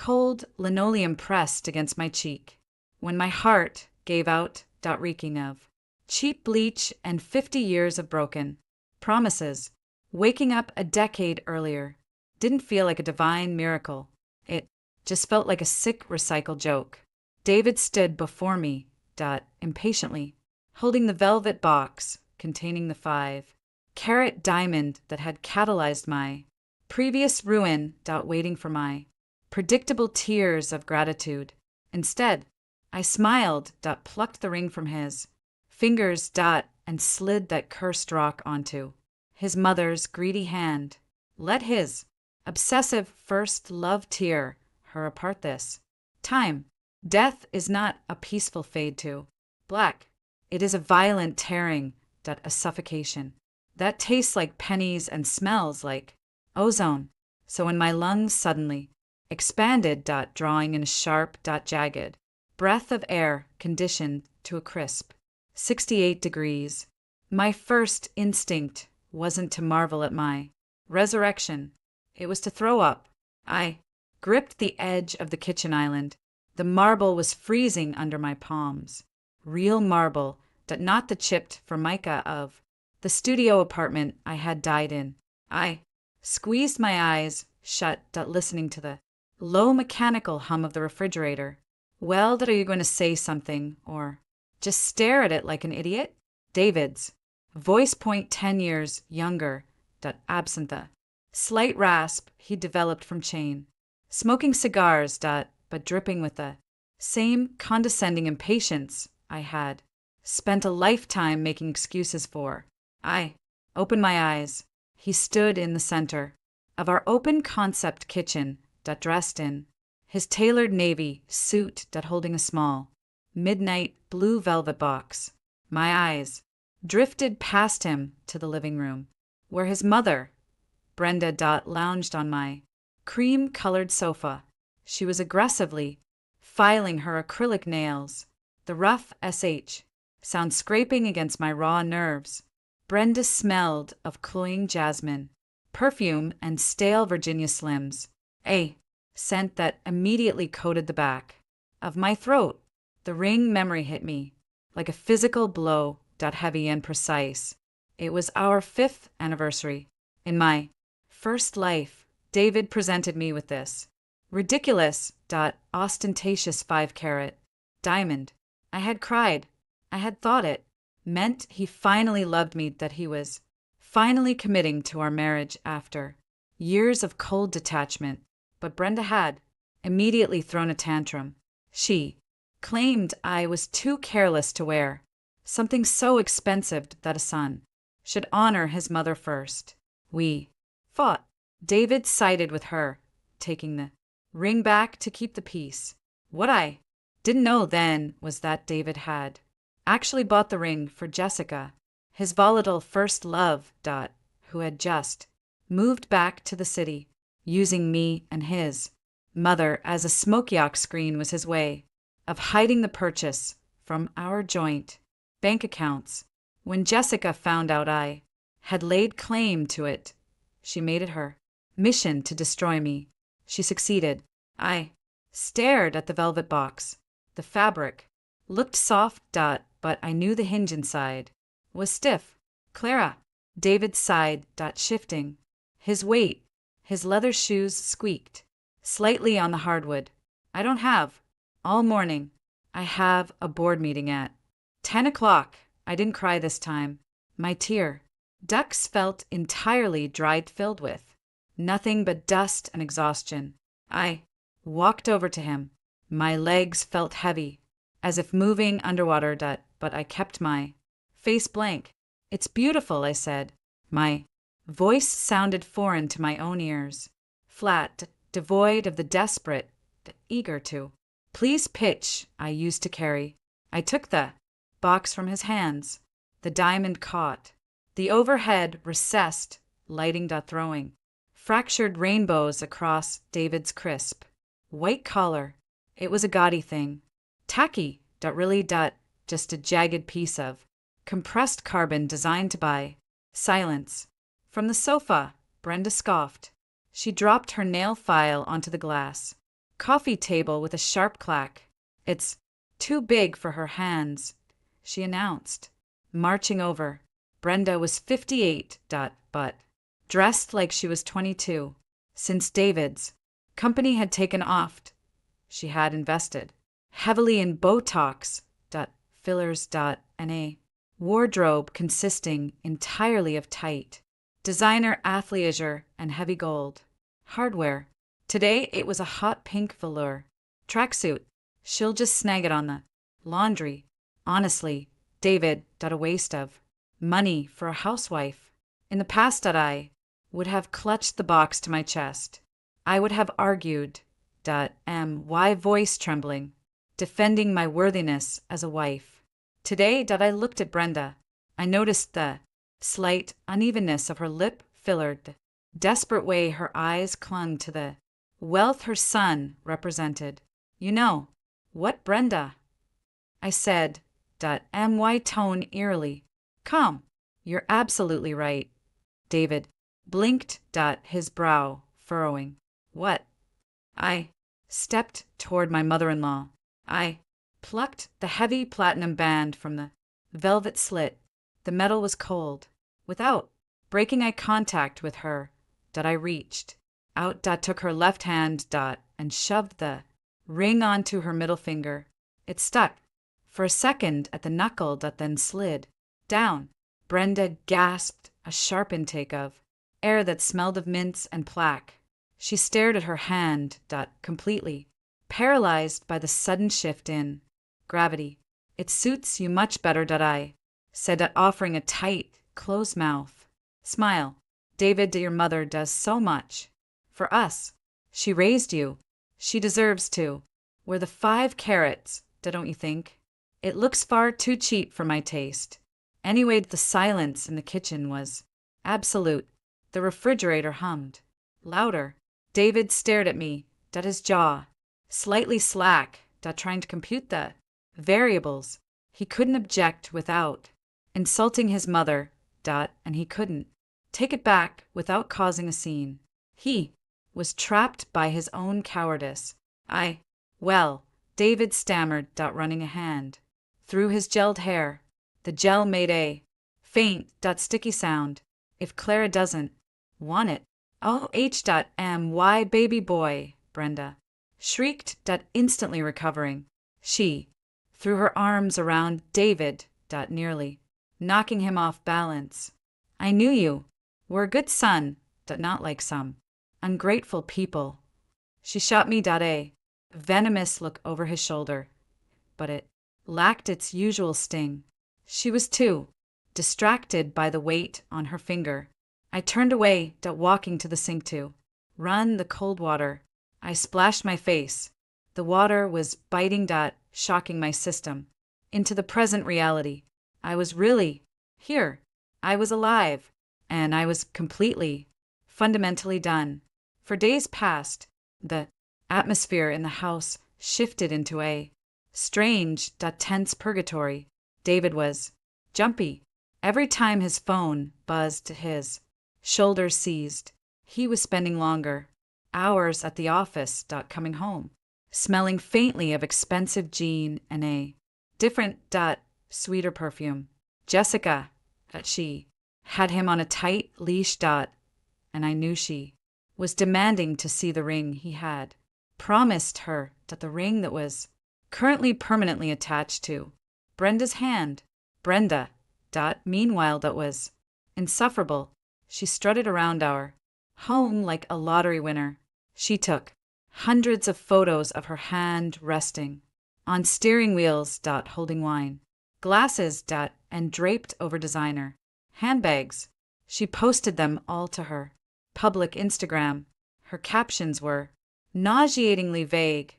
cold linoleum pressed against my cheek, when my heart gave out, reeking of cheap bleach and 50 years of broken promises. Waking up a decade earlier didn't feel like a divine miracle. It just felt like a sick recycled joke. David stood before me, impatiently, holding the velvet box containing the 5-carat diamond that had catalyzed my previous ruin, waiting for my predictable tears of gratitude. Instead, I smiled, plucked the ring from his fingers, and slid that cursed rock onto his mother's greedy hand. Let his obsessive first love tear her apart this time. Death is not a peaceful fade to black. It is a violent tearing, a suffocation that tastes like pennies and smells like ozone. So when my lungs suddenly expanded, drawing in a sharp, jagged breath of air conditioned to a crisp 68 degrees, my first instinct wasn't to marvel at my resurrection. It was to throw up. I gripped the edge of the kitchen island. The marble was freezing under my palms. Real marble, not the chipped formica of the studio apartment I had died in. I squeezed my eyes shut, listening to the low mechanical hum of the refrigerator. Well, are you going to say something, or just stare at it like an idiot? David's voice, 10 years younger, absent the slight rasp he developed from chain smoking cigars, but dripping with the same condescending impatience I had spent a lifetime making excuses for. I opened my eyes. He stood in the center of our open concept kitchen, dressed in his tailored navy suit, holding a small midnight blue velvet box. My eyes drifted past him to the living room, where his mother, Brenda, lounged on my cream-colored sofa. She was aggressively filing her acrylic nails, the rough SH sound scraping against my raw nerves. Brenda smelled of cloying jasmine, perfume, and stale Virginia Slims, a scent that immediately coated the back of my throat. The ring memory hit me like a physical blow, heavy and precise. It was our 5th anniversary. In my first life, David presented me with this ridiculous, ostentatious 5-carat diamond. I had cried. I had thought it meant he finally loved me, that he was finally committing to our marriage after years of cold detachment. But Brenda had immediately thrown a tantrum. She claimed I was too careless to wear something so expensive, that a son should honor his mother first. We fought. David sided with her, taking the ring back to keep the peace. What I didn't know then was that David had actually bought the ring for Jessica, his volatile first love, who had just moved back to the city. Using me and his mother as a smoke yacht screen was his way of hiding the purchase from our joint bank accounts. When Jessica found out I had laid claim to it, she made it her mission to destroy me. She succeeded. I stared at the velvet box. The fabric looked soft, but I knew the hinge inside was stiff. Clara, David sighed, shifting his weight. His leather shoes squeaked slightly on the hardwood. I don't have all morning. I have a board meeting at 10 o'clock. I didn't cry this time. My tear ducts felt entirely dried, filled with nothing but dust and exhaustion. I walked over to him. My legs felt heavy, as if moving underwater, but I kept my face blank. It's beautiful, I said. My voice sounded foreign to my own ears, flat, devoid of the desperate, eager to please pitch I used to carry. I took the box from his hands. The diamond caught. The overhead recessed, lighting, throwing fractured rainbows across David's crisp white collar. It was a gaudy thing. Tacky, really, just a jagged piece of compressed carbon designed to buy silence. From the sofa, Brenda scoffed. She dropped her nail file onto the glass. coffee table with a sharp clack. It's too big for her hands, she announced, marching over. Brenda was 58, but dressed like she was 22. Since David's company had taken off, she had invested heavily in Botox, fillers, and a wardrobe consisting entirely of tight designer athleisure and heavy gold hardware. Today it was a hot pink velour tracksuit. She'll just snag it on the laundry. Honestly, David, a waste of money for a housewife. In the past, I would have clutched the box to my chest. I would have argued, why voice trembling, defending my worthiness as a wife. Today, I looked at Brenda. I noticed the slight unevenness of her lip-fillered, desperate way her eyes clung to the wealth her son represented. You know what, Brenda? I said, my tone eerily. Come, you're absolutely right. David blinked, his brow furrowing. What? I stepped toward my mother-in-law. I plucked the heavy platinum band from the velvet slit. The metal was cold. Without breaking eye contact with her, I reached out, took her left hand, and shoved the ring onto her middle finger. It stuck for a second at the knuckle, then slid down. Brenda gasped a sharp intake of air that smelled of mints and plaque. She stared at her hand, completely paralyzed by the sudden shift in gravity. It suits you much better, I said, offering a tight, closed mouth smile. David, your mother does so much for us. She raised you. She deserves to. We're the 5 carats, don't you think? It looks far too cheap for my taste. Anyway, the silence in the kitchen was absolute. The refrigerator hummed louder. David stared at me, his jaw slightly slack, trying to compute the variables. He couldn't object without insulting his mother, and he couldn't take it back without causing a scene. He was trapped by his own cowardice. Well, David stammered, running a hand through his gelled hair. The gel made a faint, sticky sound. If Clara doesn't want it. Oh, my baby boy, Brenda shrieked, instantly recovering. She threw her arms around David, nearly knocking him off balance. I knew you were a good son, not like some ungrateful people. She shot me, a venomous look over his shoulder, but it lacked its usual sting. She was too distracted by the weight on her finger. I turned away, walking to the sink to run the cold water. I splashed my face. The water was biting, shocking my system into the present reality. I was really here. I was alive, and I was completely, fundamentally done. For days past, the atmosphere in the house shifted into a strange, tense purgatory. David was jumpy. Every time his phone buzzed, his shoulders seized. He was spending longer hours at the office, coming home, smelling faintly of expensive jean and a different, sweeter perfume. Jessica, she had him on a tight leash, and I knew she was demanding to see the ring he had promised her, the ring that was currently permanently attached to Brenda's hand. Brenda, meanwhile, that was insufferable. She strutted around our home like a lottery winner. She took hundreds of photos of her hand resting on steering wheels, holding wine glasses, and draped over designer handbags. She posted them all to her public Instagram. Her captions were nauseatingly vague.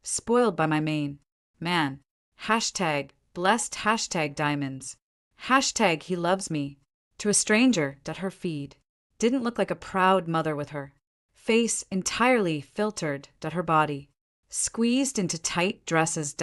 Spoiled by my main man. Hashtag blessed, hashtag diamonds. Hashtag he loves me. To a stranger, her feed didn't look like a proud mother with her face entirely filtered, her body squeezed into tight dresses,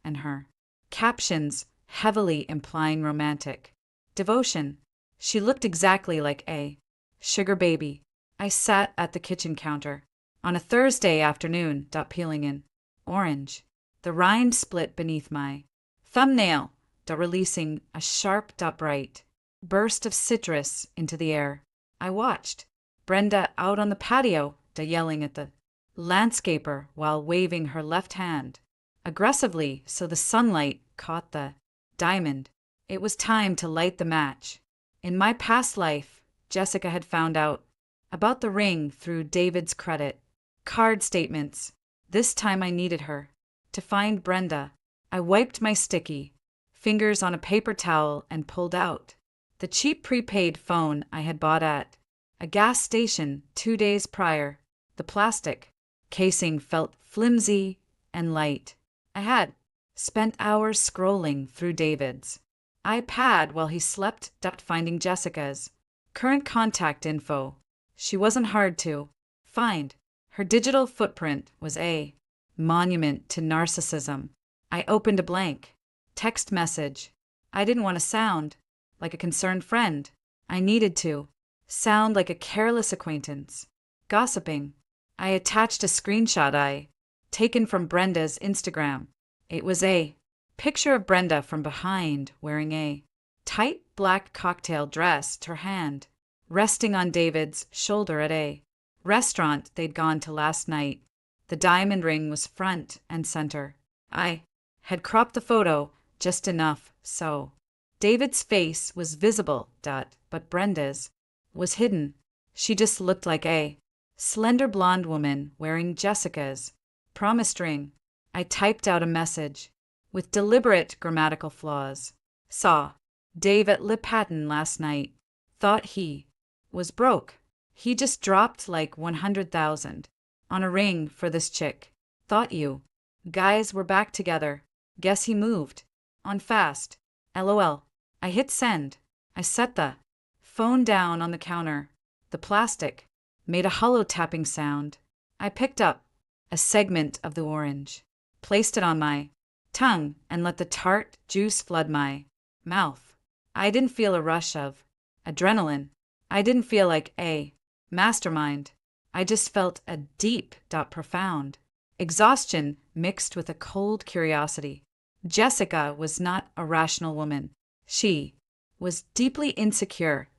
and her captions heavily implying romantic devotion. She looked exactly like a sugar baby. I sat at the kitchen counter, On a Thursday afternoon, peeling in orange. The rind split beneath my thumbnail, releasing a sharp, bright burst of citrus into the air. I watched Brenda out on the patio, yelling at the landscaper while waving her left hand aggressively so the sunlight caught the diamond. It was time to light the match. In my past life, Jessica had found out about the ring through David's credit card statements. This time I needed her. To find Brenda, I wiped my sticky fingers on a paper towel and pulled out the cheap prepaid phone I had bought at a gas station 2 days prior. The plastic casing felt flimsy and light. I had spent hours scrolling through David's iPad while he slept, finding Jessica's current contact info. She wasn't hard to find. Her digital footprint was a monument to narcissism. I opened a blank text message. I didn't want to sound like a concerned friend. I needed to sound like a careless acquaintance. Gossiping. I attached a screenshot I taken from Brenda's Instagram. It was a picture of Brenda from behind wearing a tight black cocktail dress, her hand resting on David's shoulder at a restaurant they'd gone to last night. The diamond ring was front and center. I had cropped the photo just enough so David's face was visible, but Brenda's was hidden. She just looked like a slender blonde woman wearing Jessica's promised ring. I typed out a message with deliberate grammatical flaws. Saw Dave at Lip Patton last night. Thought he was broke. He just dropped like 100,000 on a ring for this chick. Thought you guys were back together. Guess he moved on fast. LOL. I hit send. I set the phone down on the counter. The plastic made a hollow tapping sound. I picked up a segment of the orange, placed it on my tongue, and let the tart juice flood my mouth. I didn't feel a rush of adrenaline. I didn't feel like a mastermind. I just felt a deep, profound exhaustion mixed with a cold curiosity. Jessica was not a rational woman. She was deeply insecure,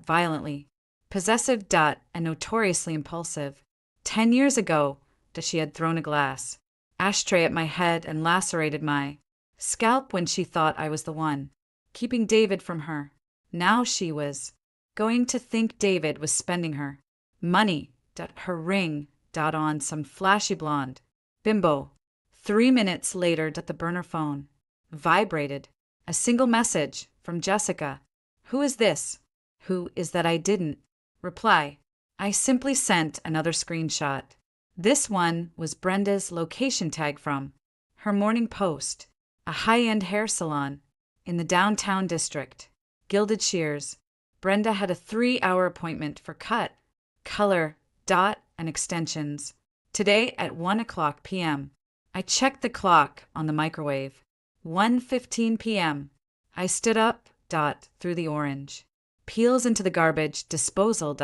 violently possessive, and notoriously impulsive. 10 years ago, she had thrown a glass ashtray at my head and lacerated my scalp when she thought I was the one keeping David from her. Now she was going to think David was spending her money, her ring, on some flashy blonde bimbo. 3 minutes later, the burner phone vibrated. A single message from Jessica. Who is this? Who is that? I didn't reply. I simply sent another screenshot. This one was Brenda's location tag from her morning post, a high-end hair salon in the downtown district. Gilded shears. Brenda had a 3-hour appointment for cut, color, and extensions today at 1:00 p.m. I checked the clock on the microwave. 1:15 p.m. I stood up, threw the orange peels into the garbage disposal,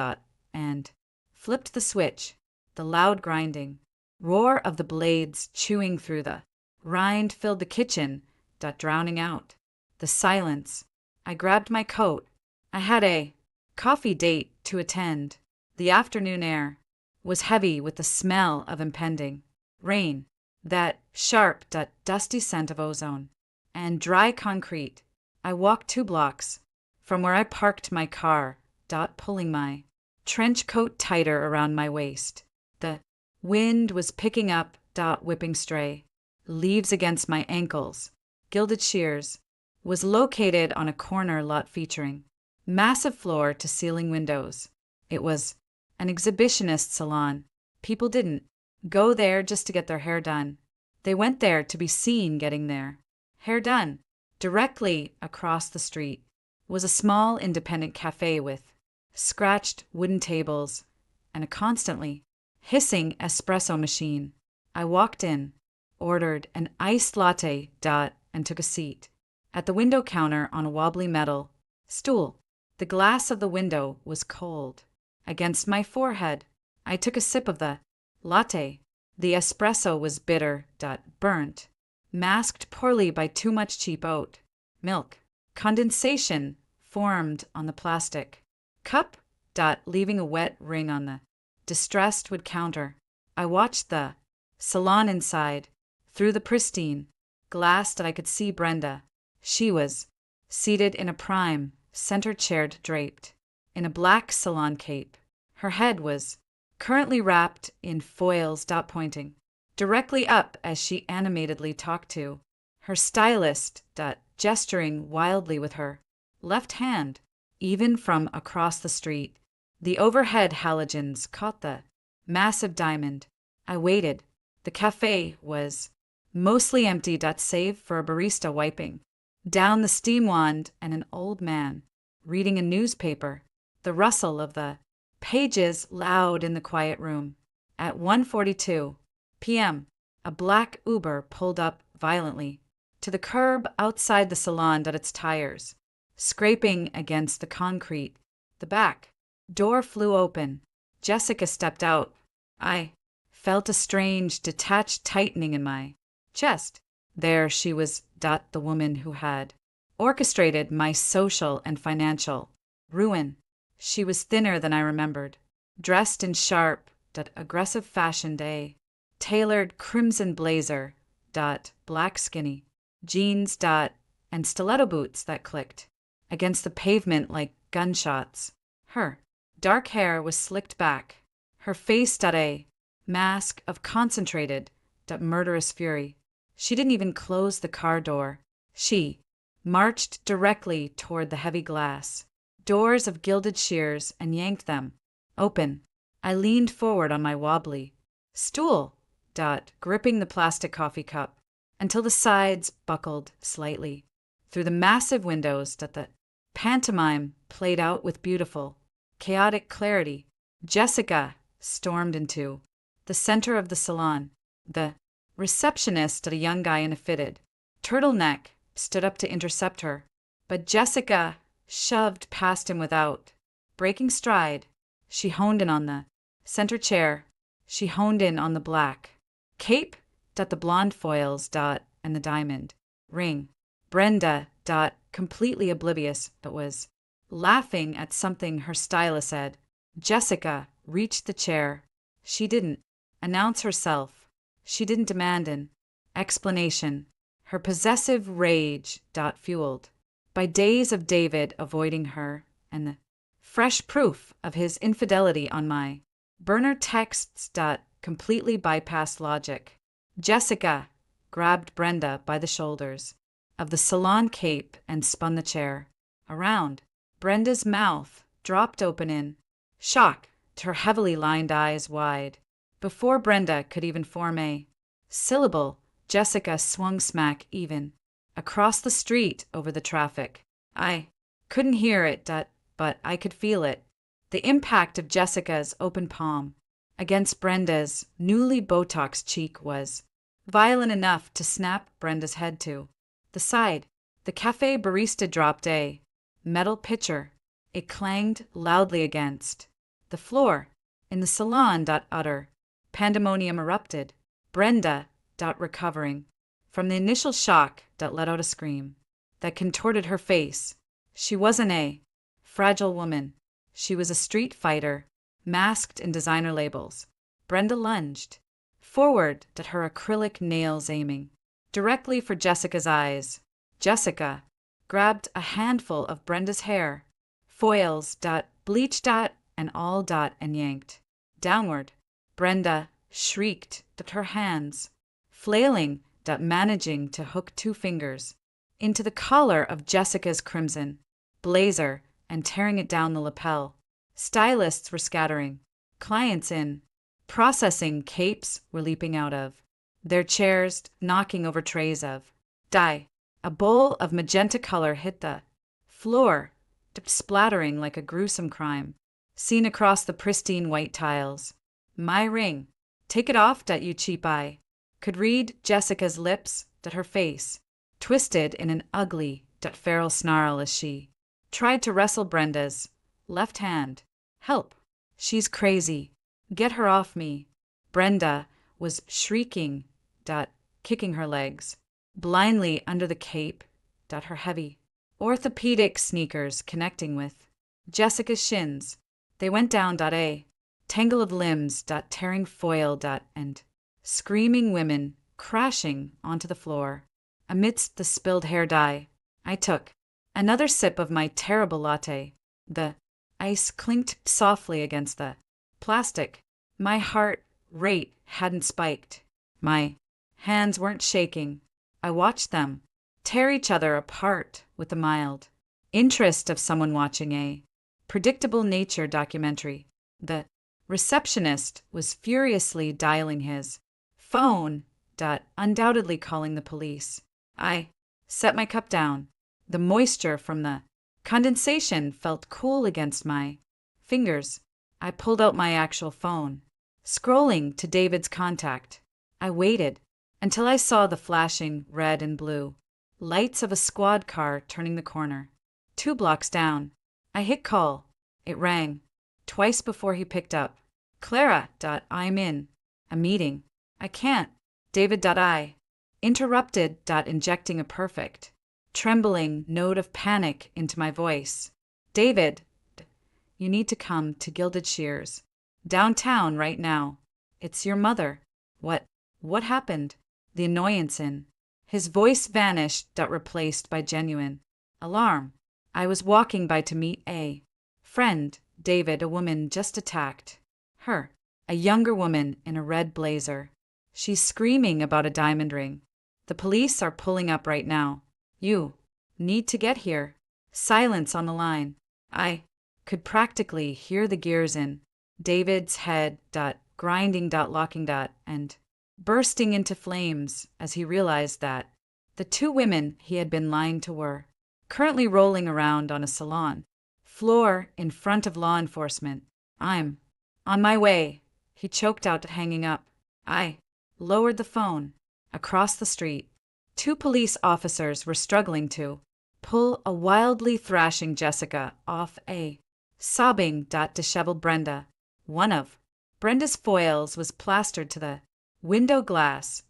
and flipped the switch. The loud grinding roar of the blades chewing through the rind filled the kitchen, drowning out the silence. I grabbed my coat. I had a coffee date to attend. The afternoon air was heavy with the smell of impending rain, that sharp, dusty scent of ozone, and dry concrete. I walked 2 blocks from where I parked my car, pulling my trench coat tighter around my waist. The wind was picking up, whipping stray leaves against my ankles. Gilded Shears was located on a corner lot featuring massive floor-to-ceiling windows. It was an exhibitionist salon. People didn't go there just to get their hair done. They went there to be seen getting their hair done. Directly across the street was a small independent cafe with scratched wooden tables and a constantly hissing espresso machine. I walked in, ordered an iced latte, and took a seat at the window counter on a wobbly metal stool. The glass of the window was cold against my forehead. I took a sip of the Latte. The espresso was bitter, burnt, masked poorly by too much cheap oat. Milk. Condensation formed on the plastic. Cup, leaving a wet ring on the distressed wood counter. I watched the salon inside, through the pristine glass that I could see Brenda. She was seated in a prime, center-chaired draped, in a black salon cape. Her head was currently wrapped in foils, pointing directly up as she animatedly talked to her stylist, gesturing wildly with her left hand, even from across the street. The overhead halogens caught the massive diamond. I waited. The cafe was mostly empty, save for a barista wiping down the steam wand and an old man reading a newspaper, the rustle of the pages loud in the quiet room. At 1:42 p.m., a black Uber pulled up violently to the curb outside the salon, its tires scraping against the concrete. The back door flew open. Jessica stepped out. I felt a strange, detached tightening in my chest. There she was, the woman who had orchestrated my social and financial ruin. She was thinner than I remembered, dressed in sharp, aggressive fashion tailored crimson blazer, black skinny jeans, and stiletto boots that clicked against the pavement like gunshots. Her dark hair was slicked back, her face a mask of concentrated, murderous fury. She didn't even close the car door. She marched directly toward the heavy glass doors of gilded shears and yanked them open. I leaned forward on my wobbly stool, gripping the plastic coffee cup until the sides buckled slightly. Through the massive windows the pantomime played out with beautiful, chaotic clarity. Jessica stormed into the center of the salon. The receptionist, a young guy in a fitted turtleneck, stood up to intercept her, but Jessica shoved past him without breaking stride. She honed in on the center chair. She honed in on the black cape, the blonde foils, and the diamond ring. Brenda, completely oblivious, but was laughing at something her stylist said. Jessica reached the chair. She didn't announce herself. She didn't demand an explanation. Her possessive rage, fueled by days of David avoiding her and the fresh proof of his infidelity on my burner texts, completely bypassed logic. Jessica grabbed Brenda by the shoulders of the salon cape and spun the chair around. Brenda's mouth dropped open in shock, her heavily lined eyes wide. Before Brenda could even form a syllable, Jessica swung smack even across the street over the traffic. I couldn't hear it, but I could feel it. The impact of Jessica's open palm against Brenda's newly Botoxed cheek was violent enough to snap Brenda's head to the side. The cafe barista dropped a metal pitcher. It clanged loudly against the floor. In the salon, utter pandemonium erupted. Brenda, recovering from the initial shock, let out a scream that contorted her face. She wasn't a fragile woman. She was a street fighter, masked in designer labels. Brenda lunged forward, her acrylic nails aiming directly for Jessica's eyes. Jessica grabbed a handful of Brenda's hair, foils, bleach, and all, and yanked downward. Brenda shrieked, her hands flailing, managing to hook two fingers into the collar of Jessica's crimson blazer and tearing it down the lapel. Stylists were scattering. Clients in processing capes were leaping out of their chairs, knocking over trays of dye. A bowl of magenta color hit the floor, splattering like a gruesome crime seen across the pristine white tiles. My ring. Take it off, you cheap eye. Could read Jessica's lips, her face twisted in an ugly, feral snarl as she tried to wrestle Brenda's left hand. Help. She's crazy. Get her off me. Brenda was shrieking, kicking her legs, blindly under the cape, her heavy orthopedic sneakers connecting with Jessica's shins. They went down, a tangle of limbs, tearing foil, and screaming women crashing onto the floor. Amidst the spilled hair dye, I took another sip of my terrible latte. The ice clinked softly against the plastic. My heart rate hadn't spiked. My hands weren't shaking. I watched them tear each other apart with the mild interest of someone watching a predictable nature documentary. The receptionist was furiously dialing his phone, undoubtedly calling the police. I set my cup down. The moisture from the condensation felt cool against my fingers. I pulled out my actual phone, scrolling to David's contact. I waited until I saw the flashing red and blue lights of a squad car turning the corner. 2 blocks down. I hit call. It rang twice before he picked up. Clara, I'm in a meeting. I can't. David, I interrupted, injecting a perfect, trembling note of panic into my voice. David, you need to come to Gilded Shears. Downtown right now. It's your mother. What happened? The annoyance in his voice vanished, replaced by genuine alarm. I was walking by to meet a friend, David. A woman just attacked her. A younger woman in a red blazer. She's screaming about a diamond ring. The police are pulling up right now. You need to get here. Silence on the line. I could practically hear the gears in David's head, grinding, locking, and bursting into flames as he realized that the 2 women he had been lying to were currently rolling around on a salon floor in front of law enforcement. I'm on my way, he choked out, hanging up. I lowered the phone. Across the street, 2 police officers were struggling to pull a wildly thrashing Jessica off a sobbing, disheveled Brenda. One of Brenda's foils was plastered to the window glass,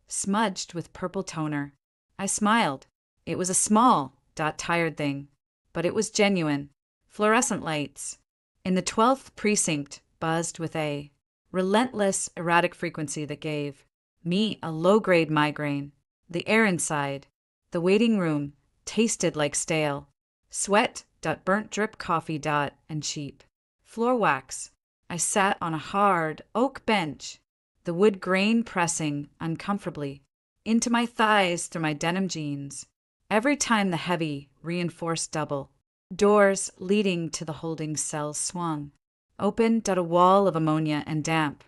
smudged with purple toner. I smiled. It was a small, tired thing, but it was genuine. Fluorescent lights in the 12th precinct buzzed with a relentless, erratic frequency that gave me a low-grade migraine. The air inside the waiting room tasted like stale sweat, burnt drip coffee, and cheap floor wax. I sat on a hard oak bench, the wood grain pressing uncomfortably into my thighs through my denim jeans. Every time the heavy, reinforced double doors leading to the holding cells swung open, a wall of ammonia and damp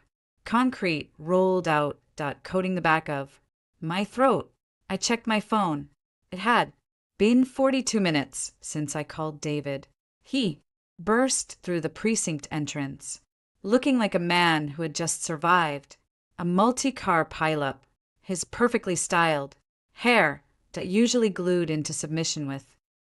concrete rolled out, coating the back of my throat. I checked my phone. It had been 42 minutes since I called David. He burst through the precinct entrance, looking like a man who had just survived a multi-car pileup. His perfectly styled hair, usually glued into submission with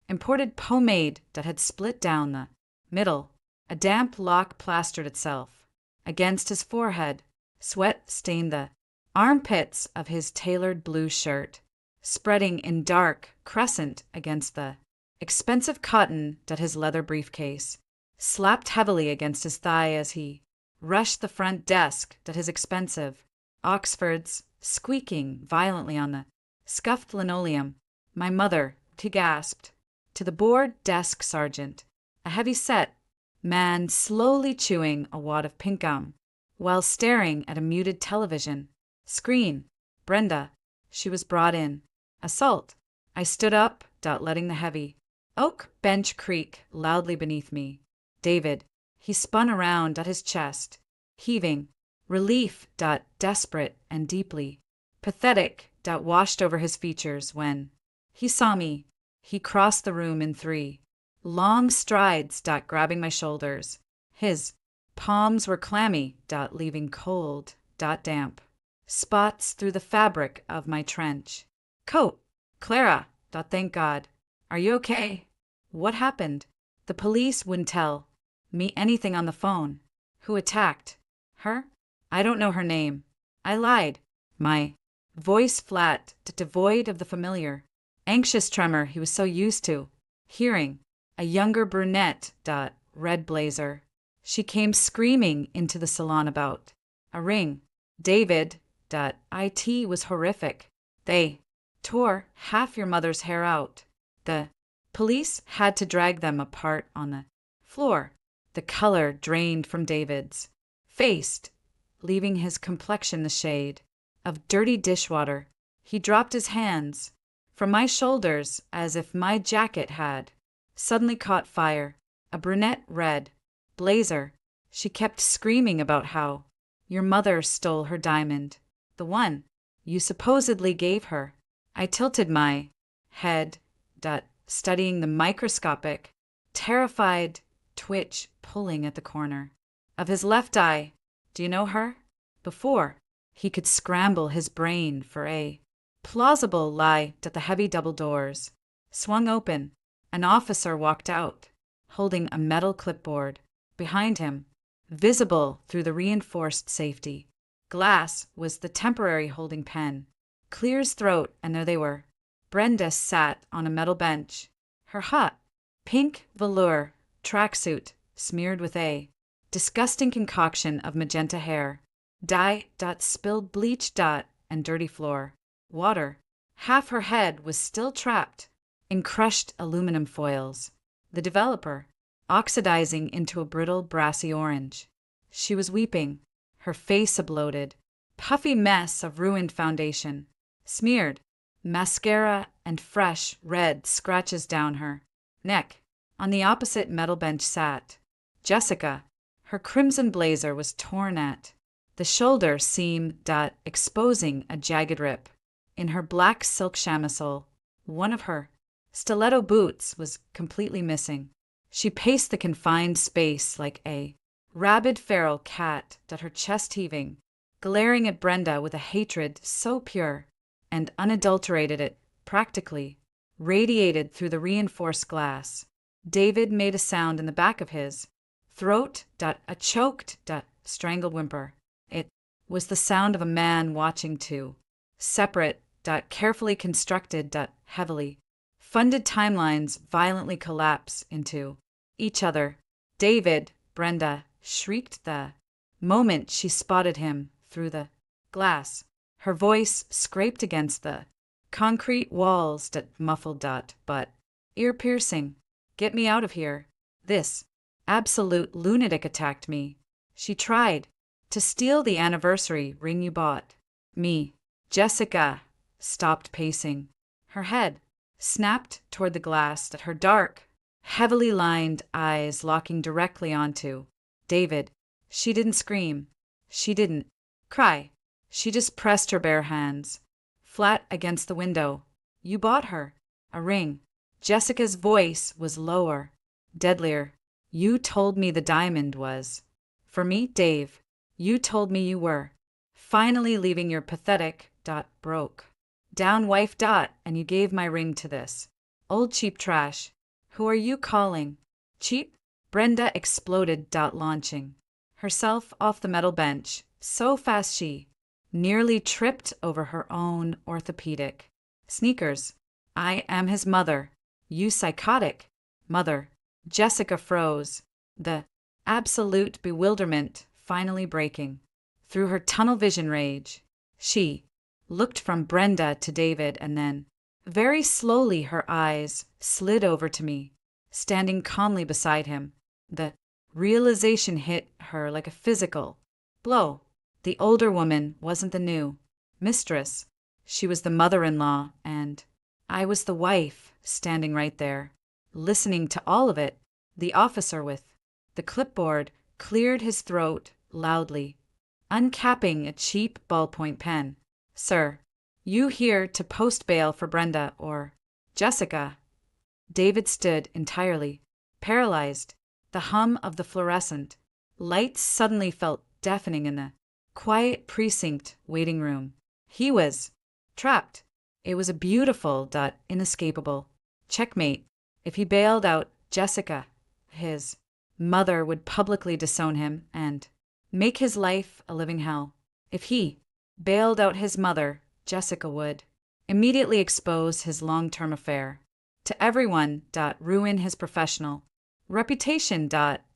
imported pomade, had split down the middle. A damp lock plastered itself against his forehead. Sweat stained the armpits of his tailored blue shirt, spreading in dark crescent against the expensive cotton, his leather briefcase slapped heavily against his thigh as he rushed the front desk, his expensive Oxfords squeaking violently on the scuffed linoleum. My mother, he gasped. To the board desk sergeant, a heavy-set man slowly chewing a wad of pink gum while staring at a muted television screen. Brenda, she was brought in. Assault. I stood up, letting the heavy oak bench creak loudly beneath me. David, he spun around at his chest, heaving. Relief, desperate and deeply pathetic, washed over his features when he saw me. He crossed the room in 3 long strides, grabbing my shoulders. His palms were clammy, leaving cold, damp spots through the fabric of my trench coat. Clara, thank God. Are you okay? What happened? The police wouldn't tell me anything on the phone. Who attacked her? I don't know her name. I lied. My voice flat, devoid of the familiar, anxious tremor he was so used to hearing. A younger brunette, red blazer. She came screaming into the salon about a ring. David, it was horrific. They tore half your mother's hair out. The police had to drag them apart on the floor. The color drained from David's face, leaving his complexion the shade of dirty dishwater. He dropped his hands from my shoulders as if my jacket had suddenly caught fire. A brunette red blazer. She kept screaming about how your mother stole her diamond, the one you supposedly gave her. I tilted my head, studying the microscopic, terrified twitch pulling at the corner of his left eye. Do you know her? Before he could scramble his brain for a plausible lie, the heavy double doors swung open. An officer walked out, holding a metal clipboard. Behind him, visible through the reinforced safety glass, was the temporary holding pen. Clear as throat, and there they were. Brenda sat on a metal bench, her hot, pink velour tracksuit smeared with a disgusting concoction of magenta hair, dye, spilled bleach, and dirty floor. Water. Half her head was still trapped in crushed aluminum foils. The developer, oxidizing into a brittle brassy orange. She was weeping, her face a bloated, puffy mess of ruined foundation, smeared mascara and fresh red scratches down her neck. On the opposite metal bench sat Jessica. Her crimson blazer was torn at the shoulder seam, exposing a jagged rip. In her black silk chamisole, one of her stiletto boots was completely missing. She paced the confined space like a rabid feral cat, her chest heaving, glaring at Brenda with a hatred so pure and unadulterated it practically radiated through the reinforced glass. David made a sound in the back of his throat, a choked, strangled whimper. It was the sound of a man watching two separate, carefully constructed, heavily funded timelines violently collapse into each other. David, Brenda shrieked the moment she spotted him through the glass. Her voice scraped against the concrete walls, muffled, but ear-piercing. Get me out of here. This absolute lunatic attacked me. She tried to steal the anniversary ring you bought me. Jessica stopped pacing. Her head snapped toward the glass, her dark, heavily lined eyes locking directly onto David. She didn't scream. She didn't cry. She just pressed her bare hands flat against the window. You bought her a ring. Jessica's voice was lower, deadlier. You told me the diamond was for me, Dave. You told me you were finally leaving your pathetic, broke down wife, and you gave my ring to this old cheap trash. Who are you calling cheap? Brenda exploded, launching herself off the metal bench so fast she nearly tripped over her own orthopedic sneakers. I am his mother. You psychotic mother. Jessica froze, the absolute bewilderment finally breaking through her tunnel vision rage. She looked from Brenda to David, and then, very slowly, her eyes slid over to me, standing calmly beside him. The realization hit her like a physical blow. The older woman wasn't the new mistress. She was the mother-in-law, and I was the wife, standing right there, listening to all of it. The officer with the clipboard cleared his throat loudly, uncapping a cheap ballpoint pen. Sir, you here to post bail for Brenda or Jessica? David stood entirely paralyzed. The hum of the fluorescent lights suddenly felt deafening in the quiet precinct waiting room. He was trapped. It was a beautiful, inescapable checkmate. If he bailed out Jessica, his mother would publicly disown him, and make his life a living hell. If he bailed out his mother, Jessica would immediately expose his long-term affair to everyone, ruin his professional reputation,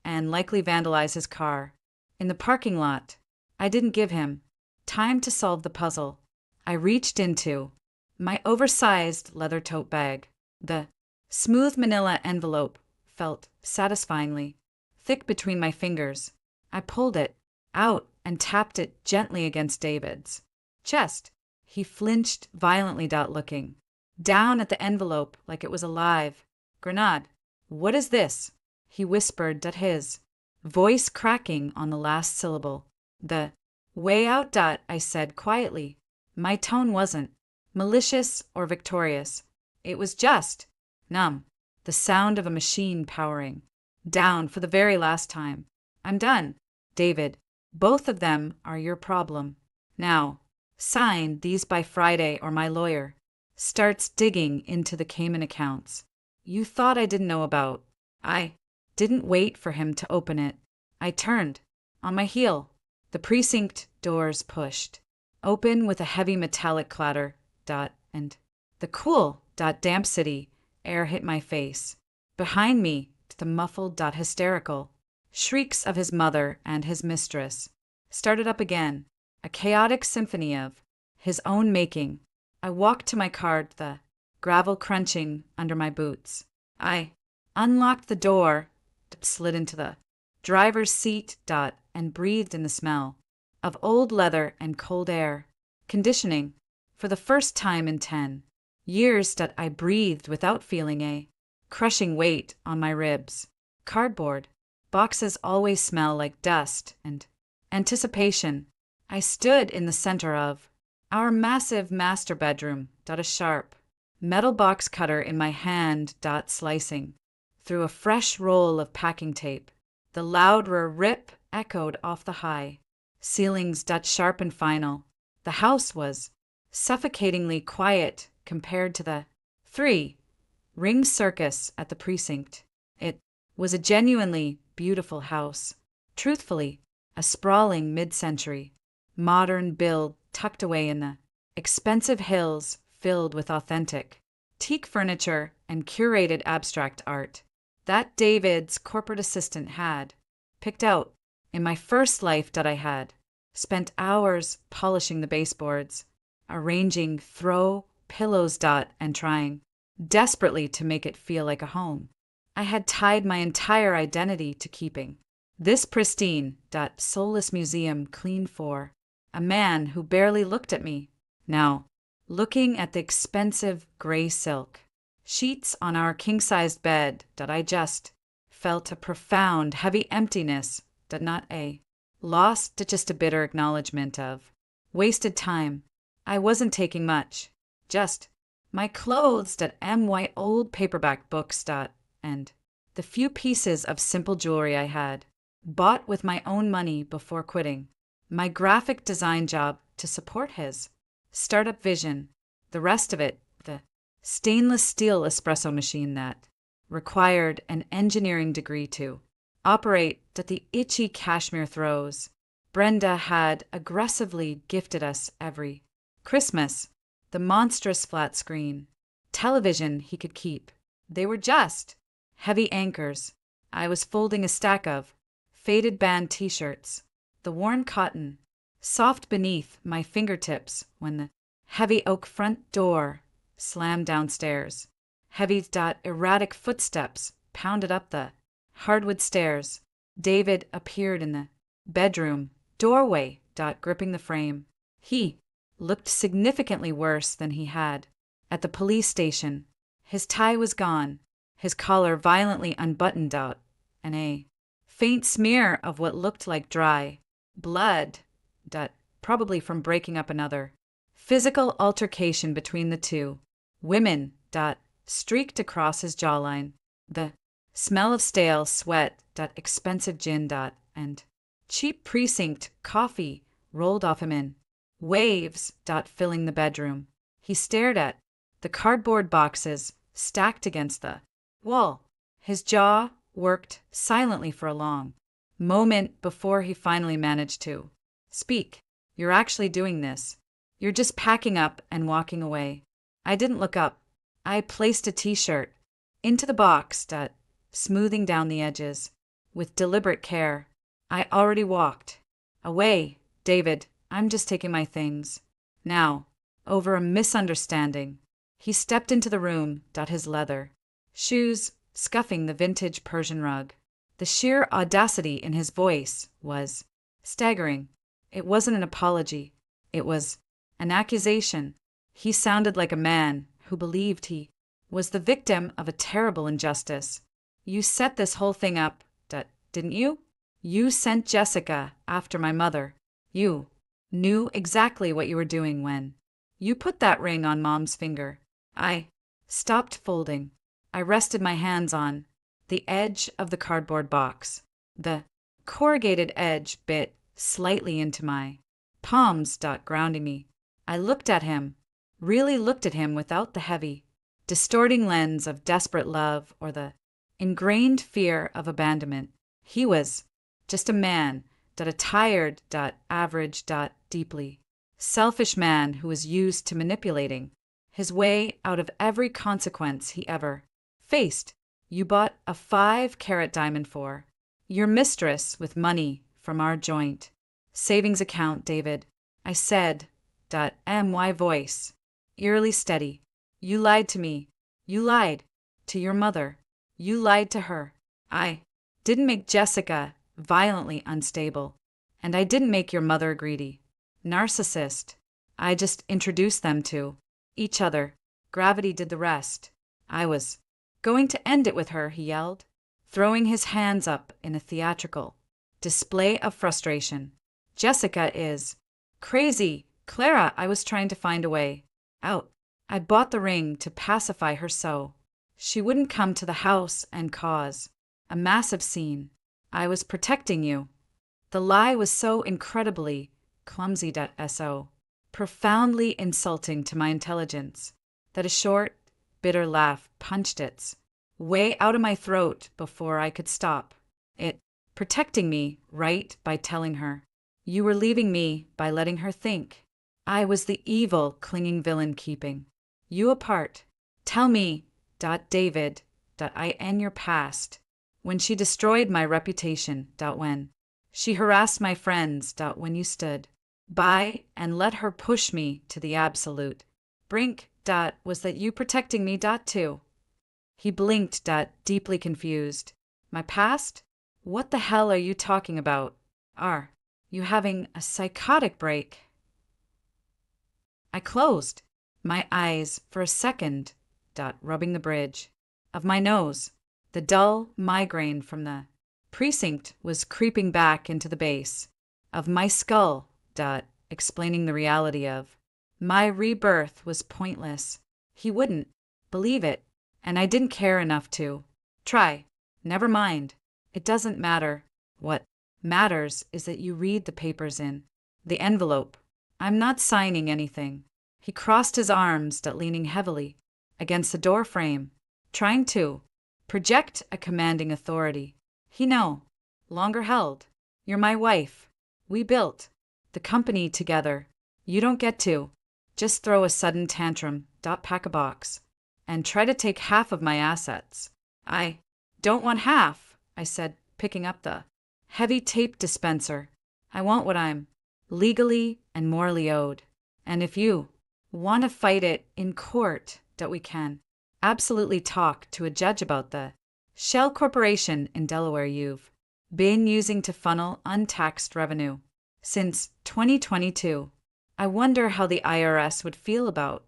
and likely vandalize his car. In the parking lot, I didn't give him time to solve the puzzle. I reached into my oversized leather tote bag. The smooth manila envelope felt satisfyingly thick between my fingers. I pulled it out and tapped it gently against David's chest. He flinched violently, looking down at the envelope like it was alive. Grenade, what is this? He whispered, his voice cracking on the last syllable. The way out, I said quietly. My tone wasn't malicious or victorious. It was just numb. The sound of a machine powering down for the very last time. I'm done, David. Both of them are your problem. Now, sign these by Friday or my lawyer starts digging into the Cayman accounts you thought I didn't know about. I didn't wait for him to open it. I turned on my heel. The precinct doors pushed open with a heavy metallic clatter, and the cool, damp city air hit my face. Behind me, the muffled, hysterical shrieks of his mother and his mistress started up again, a chaotic symphony of his own making. I walked to my car, the gravel crunching under my boots. I unlocked the door, slid into the driver's seat, and breathed in the smell of old leather and cold air conditioning. For the first time in 10 years, I breathed without feeling a crushing weight on my ribs. Cardboard boxes always smell like dust and anticipation. I stood in the center of our massive master bedroom, a sharp metal box cutter in my hand, slicing through a fresh roll of packing tape. The loud rip echoed off the high ceilings, sharp and final. The house was suffocatingly quiet compared to the 3-ring circus at the precinct. It was a genuinely beautiful house. Truthfully, a sprawling mid-century modern build tucked away in the expensive hills, filled with authentic teak furniture and curated abstract art that David's corporate assistant had picked out. In my first life, I had spent hours polishing the baseboards, arranging throw pillows, and trying desperately to make it feel like a home. I had tied my entire identity to keeping this pristine, soulless museum clean for a man who barely looked at me. Now, looking at the expensive gray silk sheets on our king-sized bed, I just felt a profound, heavy emptiness, not a loss, just a bitter acknowledgement of wasted time. I wasn't taking much, just my clothes, white old paperback books, and the few pieces of simple jewelry I had bought with my own money before quitting my graphic design job to support his startup vision. The rest of it, the stainless steel espresso machine that required an engineering degree to operate, the itchy cashmere throws Brenda had aggressively gifted us every Christmas, the monstrous flat screen television he could keep. They were just heavy anchors. I was folding a stack of faded band t-shirts, the worn cotton soft beneath my fingertips, when the heavy oak front door slammed downstairs. Heavy, erratic footsteps pounded up the hardwood stairs. David appeared in the bedroom doorway, gripping the frame. He looked significantly worse than he had at the police station. His tie was gone, his collar violently unbuttoned, and a faint smear of what looked like dry blood, probably from breaking up another physical altercation between the two women, streaked across his jawline. The smell of stale sweat, expensive gin, and cheap precinct coffee rolled off him in waves, filling the bedroom. He stared at the cardboard boxes stacked against the wall. His jaw worked silently for a long moment before he finally managed to speak. You're actually doing this. You're just packing up and walking away. I didn't look up. I placed a t-shirt into the box, smoothing down the edges. With deliberate care, I already walked. Away, David, I'm just taking my things. Now, over a misunderstanding. He stepped into the room, his leather shoes scuffing the vintage Persian rug. The sheer audacity in his voice was staggering. It wasn't an apology. It was an accusation. He sounded like a man who believed he was the victim of a terrible injustice. You set this whole thing up, didn't you? You sent Jessica after my mother. You knew exactly what you were doing when you put that ring on Mom's finger. I stopped folding. I rested my hands on the edge of the cardboard box. The corrugated edge bit slightly into my palms, grounding me. I looked at him, really looked at him without the heavy, distorting lens of desperate love or the ingrained fear of abandonment. He was just a man, a tired, average, deeply selfish man who was used to manipulating his way out of every consequence he ever faced. You bought a 5-carat diamond for your mistress with money from our joint savings account, David. I said, my voice eerily steady. You lied to me. You lied to your mother. You lied to her. I didn't make Jessica violently unstable, and I didn't make your mother a greedy narcissist. I just introduced them to each other. Gravity did the rest. I was going to end it with her, he yelled, throwing his hands up in a theatrical display of frustration. Jessica is crazy. Clara, I was trying to find a way out. I bought the ring to pacify her so she wouldn't come to the house and cause a massive scene. I was protecting you. The lie was so incredibly clumsy, profoundly insulting to my intelligence, that a short, bitter laugh punched its way out of my throat before I could stop it. Protecting me, right, by telling her. You were leaving me by letting her think I was the evil, clinging villain keeping you apart. Tell me, David, I end your past. When she destroyed my reputation, when she harassed my friends, when you stood by and let her push me to the absolute brink, was that you protecting me, too? He blinked, deeply confused. My past? What the hell are you talking about? Are you having a psychotic break? I closed my eyes for a second, rubbing the bridge of my nose. The dull migraine from the precinct was creeping back into the base of my skull, explaining the reality of my rebirth was pointless. He wouldn't believe it, and I didn't care enough to try. Never mind. It doesn't matter. What matters is that you read the papers in the envelope. I'm not signing anything. He crossed his arms, leaning heavily against the door frame, trying to project a commanding authority he no longer held. You're my wife. We built the company together. You don't get to just throw a sudden tantrum, pack a box, and try to take half of my assets. I don't want half, I said, picking up the heavy tape dispenser. I want what I'm legally and morally owed. And if you want to fight it in court, we can absolutely talk to a judge about the shell corporation in Delaware you've been using to funnel untaxed revenue since 2022. I wonder how the IRS would feel about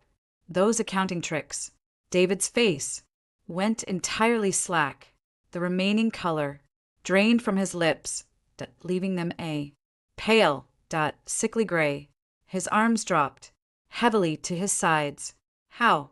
those accounting tricks. David's face went entirely slack. The remaining color drained from his lips, leaving them a pale, sickly gray. His arms dropped heavily to his sides. How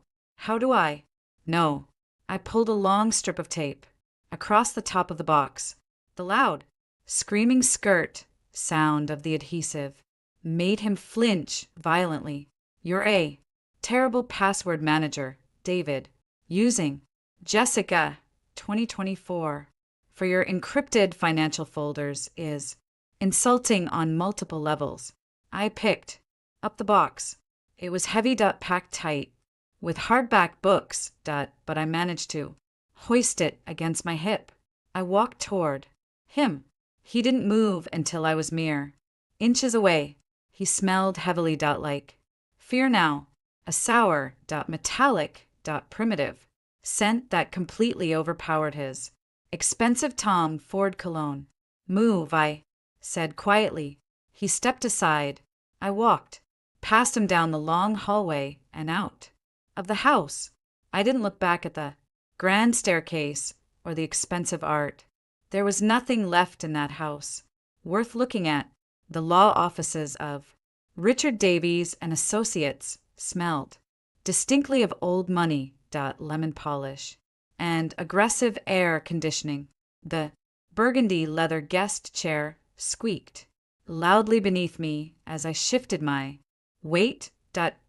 do I? No. I pulled a long strip of tape across the top of the box. The loud, screaming skirt sound of the adhesive made him flinch violently. You're a terrible password manager, David. Using Jessica 2024 for your encrypted financial folders is insulting on multiple levels. I picked up the box. It was heavy, packed tight, with hardback books, but I managed to hoist it against my hip. I walked toward him. He didn't move until I was mere inches away. He smelled heavily, like fear now, a sour, metallic, primitive scent that completely overpowered his expensive Tom Ford cologne. Move, I said quietly. He stepped aside. I walked past him down the long hallway and out of the house. I didn't look back at the grand staircase or the expensive art. There was nothing left in that house worth looking at. The law offices of Richard Davies and Associates smelled distinctly of old money, lemon polish, and aggressive air conditioning. The burgundy leather guest chair squeaked loudly beneath me as I shifted my weight,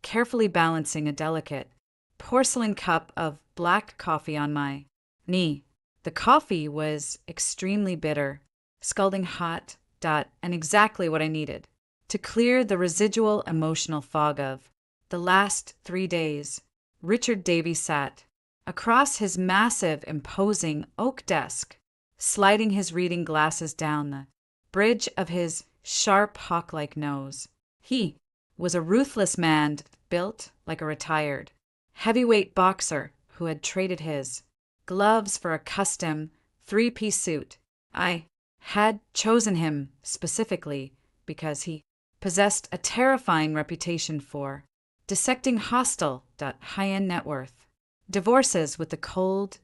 carefully balancing a delicate porcelain cup of black coffee on my knee. The coffee was extremely bitter, scalding hot, and exactly what I needed to clear the residual emotional fog of the last 3 days. Richard Davies sat across his massive, imposing oak desk, sliding his reading glasses down the bridge of his sharp, hawk-like nose. He was a ruthless man, built like a retired heavyweight boxer who had traded his gloves for a custom 3-piece suit. I had chosen him specifically because he possessed a terrifying reputation for dissecting hostile, high-end net worth divorces with the cold,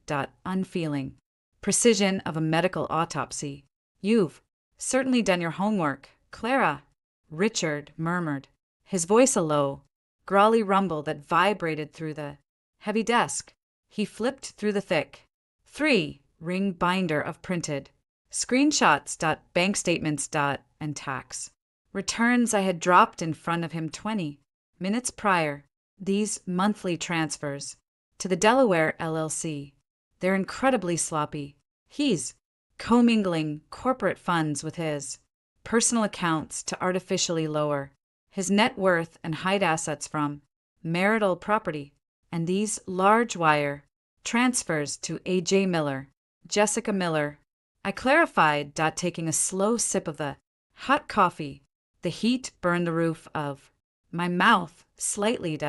unfeeling precision of a medical autopsy. You've certainly done your homework, Clara, Richard murmured, his voice a low, growly rumble that vibrated through the heavy desk. He flipped through the thick 3-ring binder of printed screenshots, bank statements, and tax returns I had dropped in front of him 20 minutes prior. These monthly transfers to the Delaware LLC. They're incredibly sloppy. He's commingling corporate funds with his personal accounts to artificially lower his net worth and hide assets from marital property. And these large wire transfers to A.J. Miller, Jessica Miller. I clarified, taking a slow sip of the hot coffee. The heat burned the roof of my mouth slightly,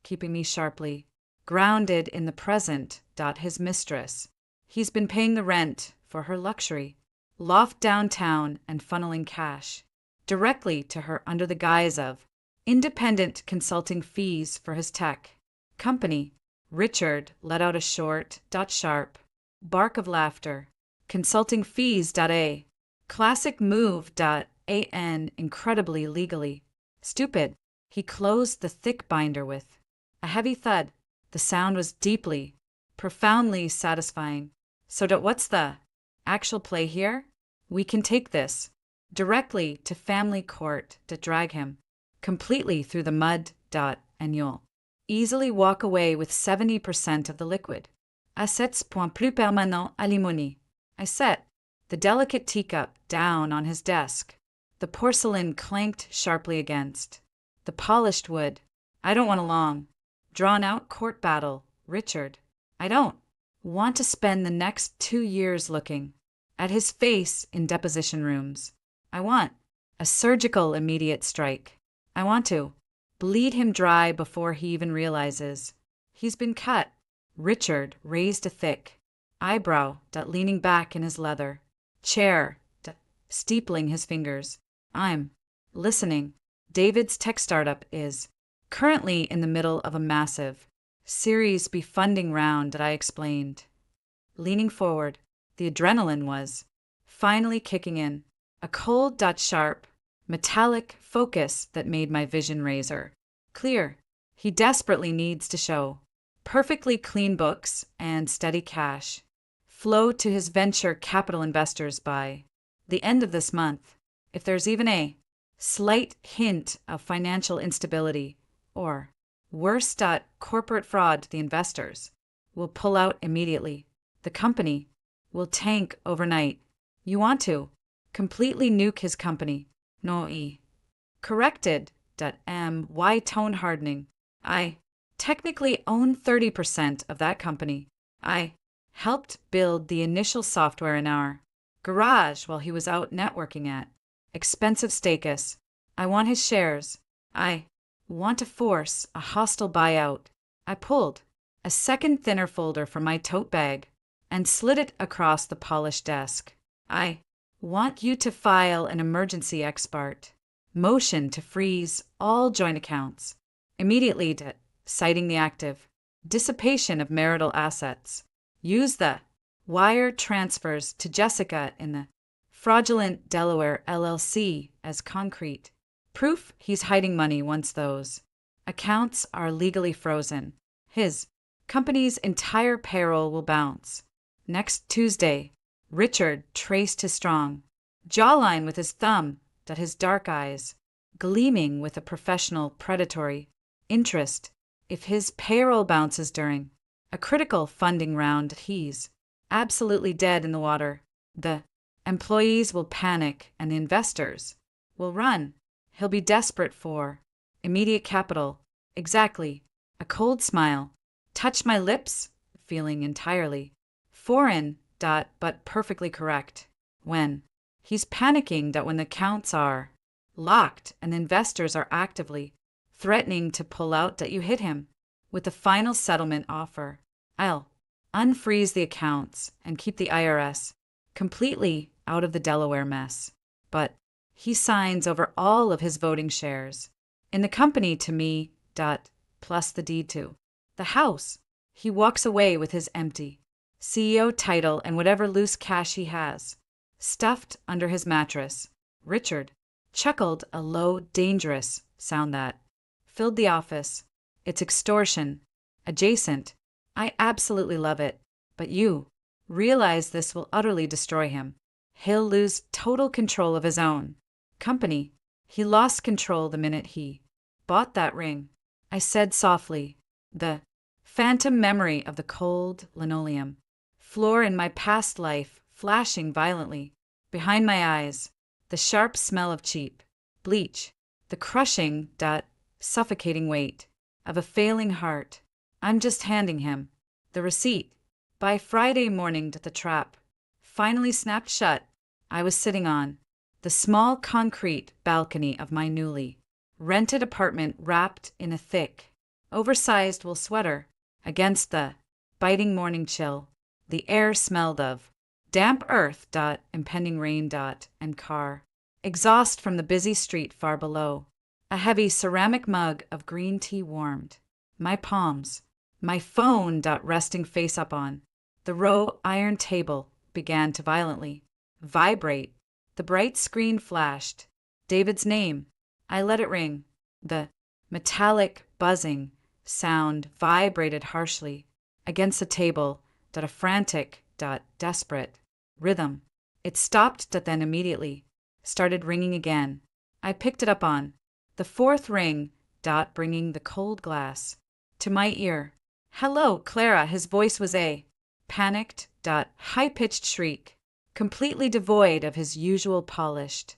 keeping me sharply grounded in the present. His mistress. He's been paying the rent for her luxury loft downtown and funneling cash directly to her under the guise of independent consulting fees for his tech company. Richard let out a short, sharp bark of laughter. Consulting fees. A classic move. An incredibly legally stupid. He closed the thick binder with a heavy thud. The sound was deeply, profoundly satisfying. So, what's the actual play here? We can take this directly to family court to drag him completely through the mud. And you'll easily walk away with 70% of the liquid. Assets point plus permanent alimony. I set the delicate teacup down on his desk. The porcelain clanked sharply against the polished wood. I don't want a long, drawn-out court battle, Richard. I don't want to spend the next 2 years looking at his face in deposition rooms. I want a surgical immediate strike. I want to bleed him dry before he even realizes he's been cut. Richard raised a thick eyebrow, leaning back in his leather chair, steepling his fingers. I'm listening. David's tech startup is currently in the middle of a massive Series B funding round, I explained. Leaning forward, the adrenaline was finally kicking in. A cold, sharp, metallic focus that made my vision razor clear. He desperately needs to show perfectly clean books and steady cash flow to his venture capital investors by the end of this month. If there's even a slight hint of financial instability or worse, corporate fraud to the investors, will pull out immediately. The company will tank overnight. You want to completely nuke his company. No e. Corrected. Why tone hardening? I technically own 30% of that company. I helped build the initial software in our garage while he was out networking at expensive status. I want his shares. I want to force a hostile buyout. I pulled a second thinner folder from my tote bag and slid it across the polished desk. I want you to file an emergency expart. Motion to freeze all joint accounts. Immediately citing the active dissipation of marital assets. Use the wire transfers to Jessica in the fraudulent Delaware LLC as concrete proof he's hiding money once those accounts are legally frozen. His company's entire payroll will bounce. Next Tuesday, Richard traced his strong jawline with his thumb his dark eyes, gleaming with a professional predatory interest. If his payroll bounces during a critical funding round, he's absolutely dead in the water. The employees will panic and the investors will run. He'll be desperate for immediate capital. Exactly. A cold smile touched my lips, feeling entirely foreign, but perfectly correct. When he's panicking when the accounts are locked and investors are actively threatening to pull out you hit him with the final settlement offer. I'll unfreeze the accounts and keep the IRS completely out of the Delaware mess. But he signs over all of his voting shares in the company to me, plus the deed to the house. He walks away with his empty CEO title and whatever loose cash he has stuffed under his mattress. Richard chuckled a low, dangerous sound that filled the office. It's extortion. Adjacent. I absolutely love it. But you realize this will utterly destroy him. He'll lose total control of his own company. He lost control the minute he bought that ring. I said softly, the phantom memory of the cold linoleum floor in my past life flashing violently behind my eyes, the sharp smell of cheap bleach, the crushing, suffocating weight of a failing heart. I'm just handing him the receipt. By Friday morning, the trap finally snapped shut. I was sitting on the small concrete balcony of my newly rented apartment, wrapped in a thick, oversized wool sweater against the biting morning chill. The air smelled of damp earth, impending rain, and car exhaust from the busy street far below. A heavy ceramic mug of green tea warmed my palms. My phone, resting face up on the row iron table, began to violently vibrate. The bright screen flashed David's name. I let it ring. The metallic buzzing sound vibrated harshly against the table, a frantic, desperate rhythm. It stopped, then immediately started ringing again. I picked it up on the fourth ring, bringing the cold glass to my ear. Hello, Clara. His voice was a panicked, high-pitched shriek, completely devoid of his usual polished,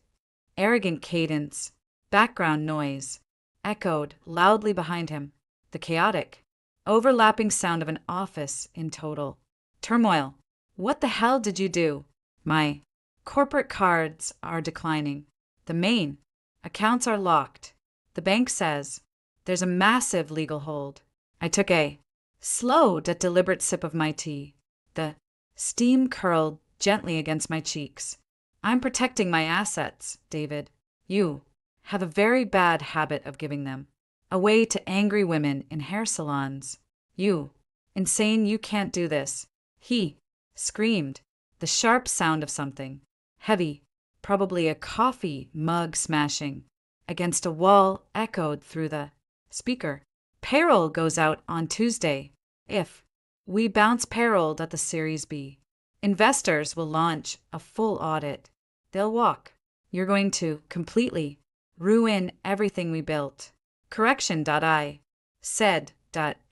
arrogant cadence. Background noise echoed loudly behind him, the chaotic, overlapping sound of an office in total turmoil. What the hell did you do? My corporate cards are declining. The main accounts are locked. The bank says there's a massive legal hold. I took a slow, deliberate sip of my tea. The steam curled gently against my cheeks. I'm protecting my assets, David. You have a very bad habit of giving them away to angry women in hair salons. You insane, you can't do this. He screamed. The sharp sound of something heavy, probably a coffee mug smashing against a wall, echoed through the speaker. Payroll goes out on Tuesday. If we bounce payroll at the Series B, investors will launch a full audit. They'll walk. You're going to completely ruin everything we built. Correction. I said.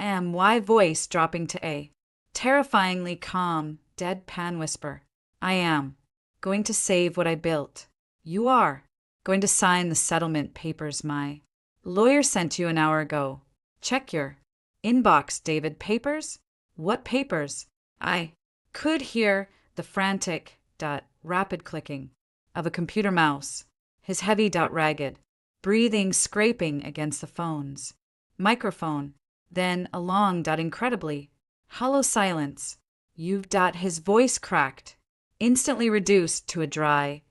My voice dropping to a terrifyingly calm, deadpan whisper. I am going to save what I built. You are going to sign the settlement papers my lawyer sent you an hour ago. Check your inbox, David. Papers? What papers? I could hear the frantic, rapid clicking of a computer mouse, his heavy, ragged breathing scraping against the phone's microphone, then a long, incredibly hollow silence. You've, his voice cracked, instantly reduced to a dry,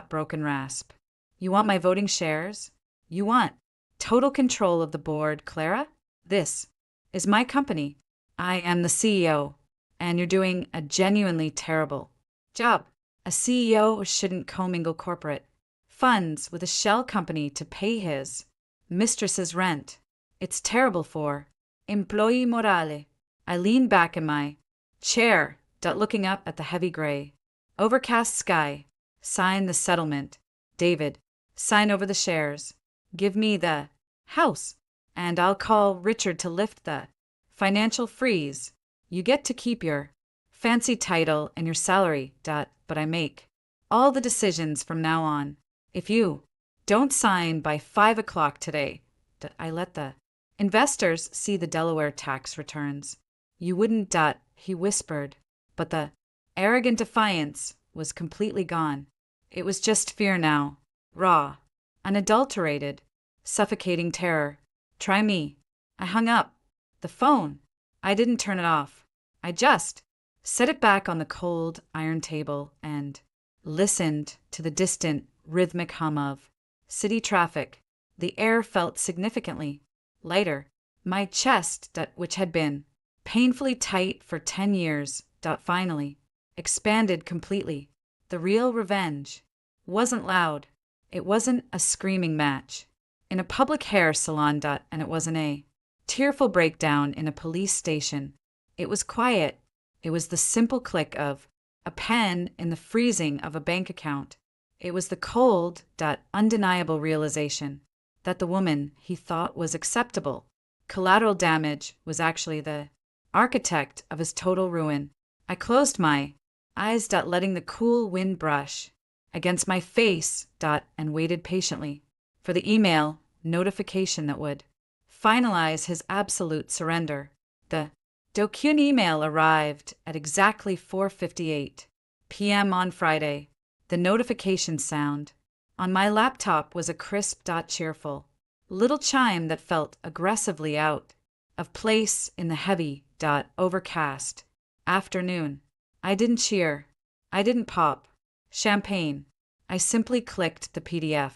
broken rasp. You want my voting shares? You want total control of the board, Clara? This is my company. I am the CEO, and you're doing a genuinely terrible job. A CEO shouldn't commingle corporate funds with a shell company to pay his mistress's rent. It's terrible for employee morale. I leaned back in my chair, looking up at the heavy gray, overcast sky. Sign the settlement, David. Sign over the shares. Give me the house, and I'll call Richard to lift the financial freeze. You get to keep your fancy title and your salary, but I make all the decisions from now on. If you don't sign by 5 o'clock today, I let the investors see the Delaware tax returns. You wouldn't, he whispered, but the arrogant defiance was completely gone. It was just fear now, raw, unadulterated, suffocating terror. Try me. I hung up the phone. I didn't turn it off. I just set it back on the cold iron table and listened to the distant, rhythmic hum of city traffic. The air felt significantly lighter. My chest, which had been painfully tight for 10 years, finally expanded completely. The real revenge wasn't loud. It wasn't a screaming match in a public hair salon, and it wasn't a tearful breakdown in a police station. It was quiet. It was the simple click of a pen in the freezing of a bank account. It was the cold, undeniable realization that the woman he thought was acceptable, collateral damage, was actually the architect of his total ruin. I closed my eyes, letting the cool wind brush against my face, and waited patiently for the email notification that would finalize his absolute surrender. The Dokyun email arrived at exactly 4:58 p.m. on Friday. The notification sound on my laptop was a crisp, cheerful little chime that felt aggressively out of place in the heavy, overcast afternoon. I didn't cheer. I didn't pop champagne. I simply clicked the PDF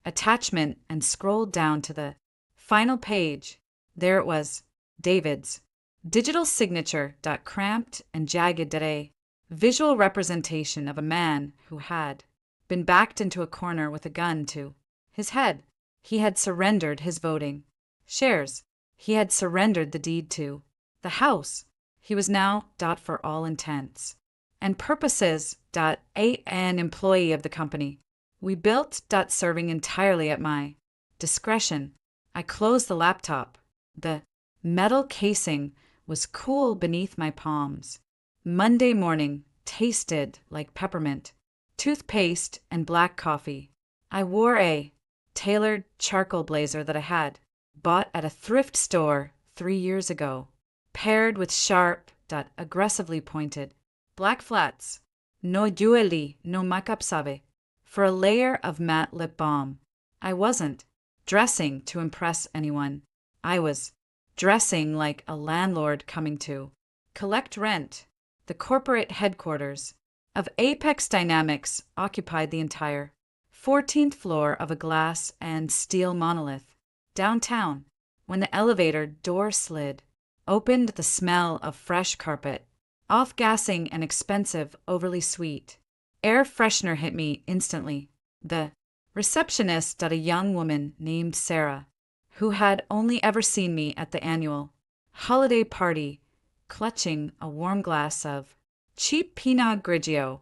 attachment and scrolled down to the final page. There it was, David's digital signature, cramped and jagged, a visual representation of a man who had been backed into a corner with a gun to his head. He had surrendered his voting shares. He had surrendered the deed to the house. He was now, for all intents and purposes, an employee of the company we built, serving entirely at my discretion. I closed the laptop. The metal casing was cool beneath my palms. Monday morning tasted like peppermint, toothpaste, and black coffee. I wore a tailored charcoal blazer that I had bought at a thrift store 3 years ago, paired with sharp, aggressively pointed black flats. No jewelry, no makeup, sabe, for a layer of matte lip balm. I wasn't dressing to impress anyone. I was dressing like a landlord coming to collect rent. The corporate headquarters of Apex Dynamics occupied the entire 14th floor of a glass and steel monolith. Downtown, when the elevator door slid, opened the smell of fresh carpet, off-gassing and expensive, overly sweet air freshener hit me instantly. The receptionist, a young woman named Sarah, who had only ever seen me at the annual holiday party, clutching a warm glass of cheap Pinot Grigio,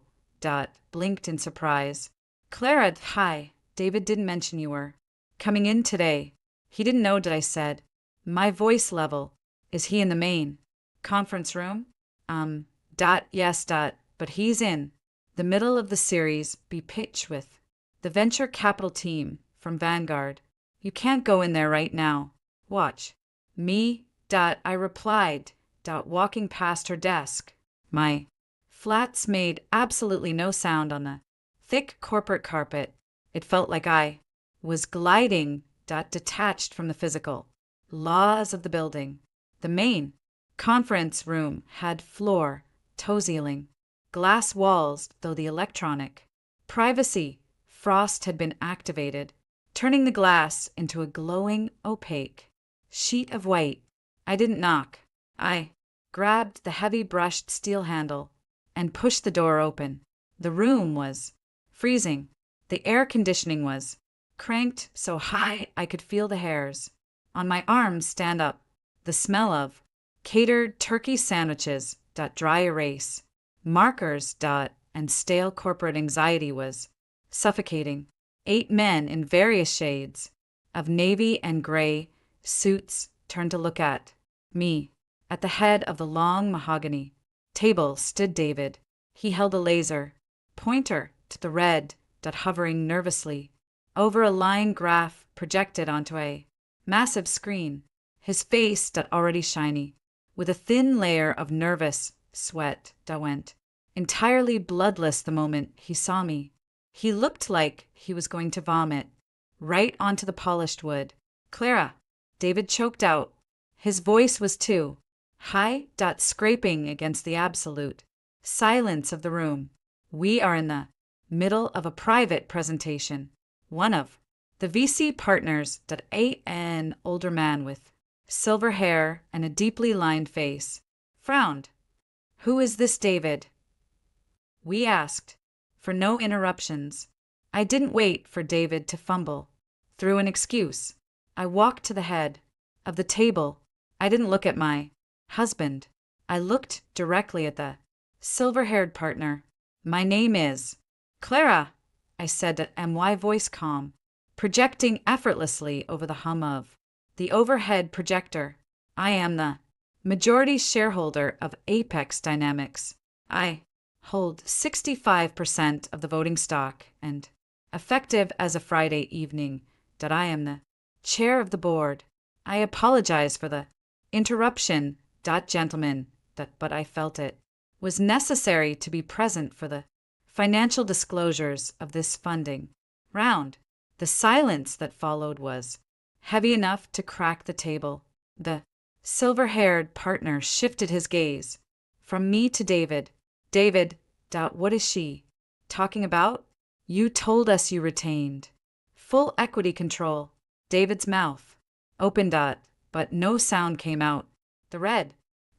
blinked in surprise. Clara, hi, David didn't mention you were coming in today. He didn't know, I said. My voice level. Is he in the main conference room? Yes. But he's in the middle of the series be pitched with the venture capital team from Vanguard. You can't go in there right now. Watch. Me. I replied. Walking past her desk. My flats made absolutely no sound on the thick corporate carpet. It felt like I was gliding. Detached from the physical laws of the building. The main conference room had floor, toe ceiling, glass walls, though the electronic privacy frost had been activated, turning the glass into a glowing, opaque sheet of white. I didn't knock. I grabbed the heavy brushed steel handle and pushed the door open. The room was freezing. The air conditioning was cranked so high I could feel the hairs on my arms stand up. The smell of catered turkey sandwiches, dry erase, markers, and stale corporate anxiety was suffocating. 8 men in various shades of navy and gray suits turned to look at me. At the head of the long mahogany table stood David. He held a laser pointer to the red, hovering nervously over a line graph projected onto a massive screen. His face already shiny, with a thin layer of nervous sweat went entirely bloodless the moment he saw me. He looked like he was going to vomit right onto the polished wood. Clara, David choked out. His voice was too high, scraping against the absolute silence of the room. We are in the middle of a private presentation. One of the VC partners, an older man with silver hair and a deeply lined face, frowned. Who is this David? We asked, for no interruptions. I didn't wait for David to fumble through an excuse. I walked to the head of the table. I didn't look at my husband. I looked directly at the silver-haired partner. My name is Clara, I said, my voice calm, projecting effortlessly over the hum of the overhead projector. I am the majority shareholder of Apex Dynamics. I hold 65% of the voting stock, and effective as a Friday evening, I am the chair of the board. I apologize for the interruption, gentlemen, but I felt it was necessary to be present for the financial disclosures of this funding round. The silence that followed was heavy enough to crack the table. The silver-haired partner shifted his gaze from me to David. David, what is she talking about? You told us you retained full equity control. David's mouth opened, but no sound came out. The red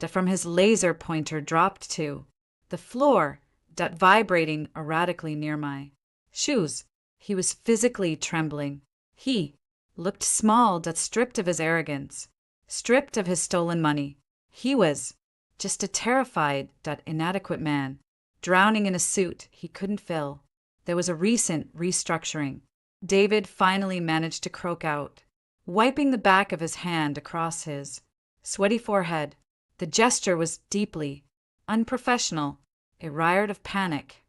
from his laser pointer dropped to the floor, vibrating erratically near my shoes. He was physically trembling. He looked small, stripped of his arrogance, stripped of his stolen money. He was just a terrified, inadequate man, drowning in a suit he couldn't fill. There was a recent restructuring. David finally managed to croak out, wiping the back of his hand across his sweaty forehead. The gesture was deeply unprofessional, a riot of panic.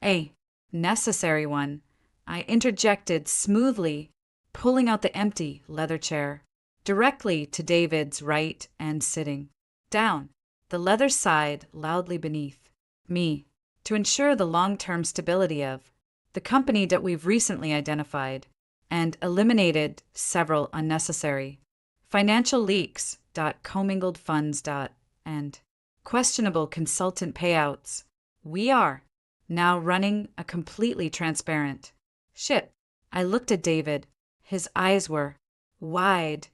A necessary one, I interjected smoothly, pulling out the empty leather chair directly to David's right and sitting down, the leather side loudly beneath me, to ensure the long-term stability of the company that we've recently identified and eliminated several unnecessary financial leaks, commingled funds, and questionable consultant payouts. We are now running a completely transparent ship. I looked at David. His eyes were wide,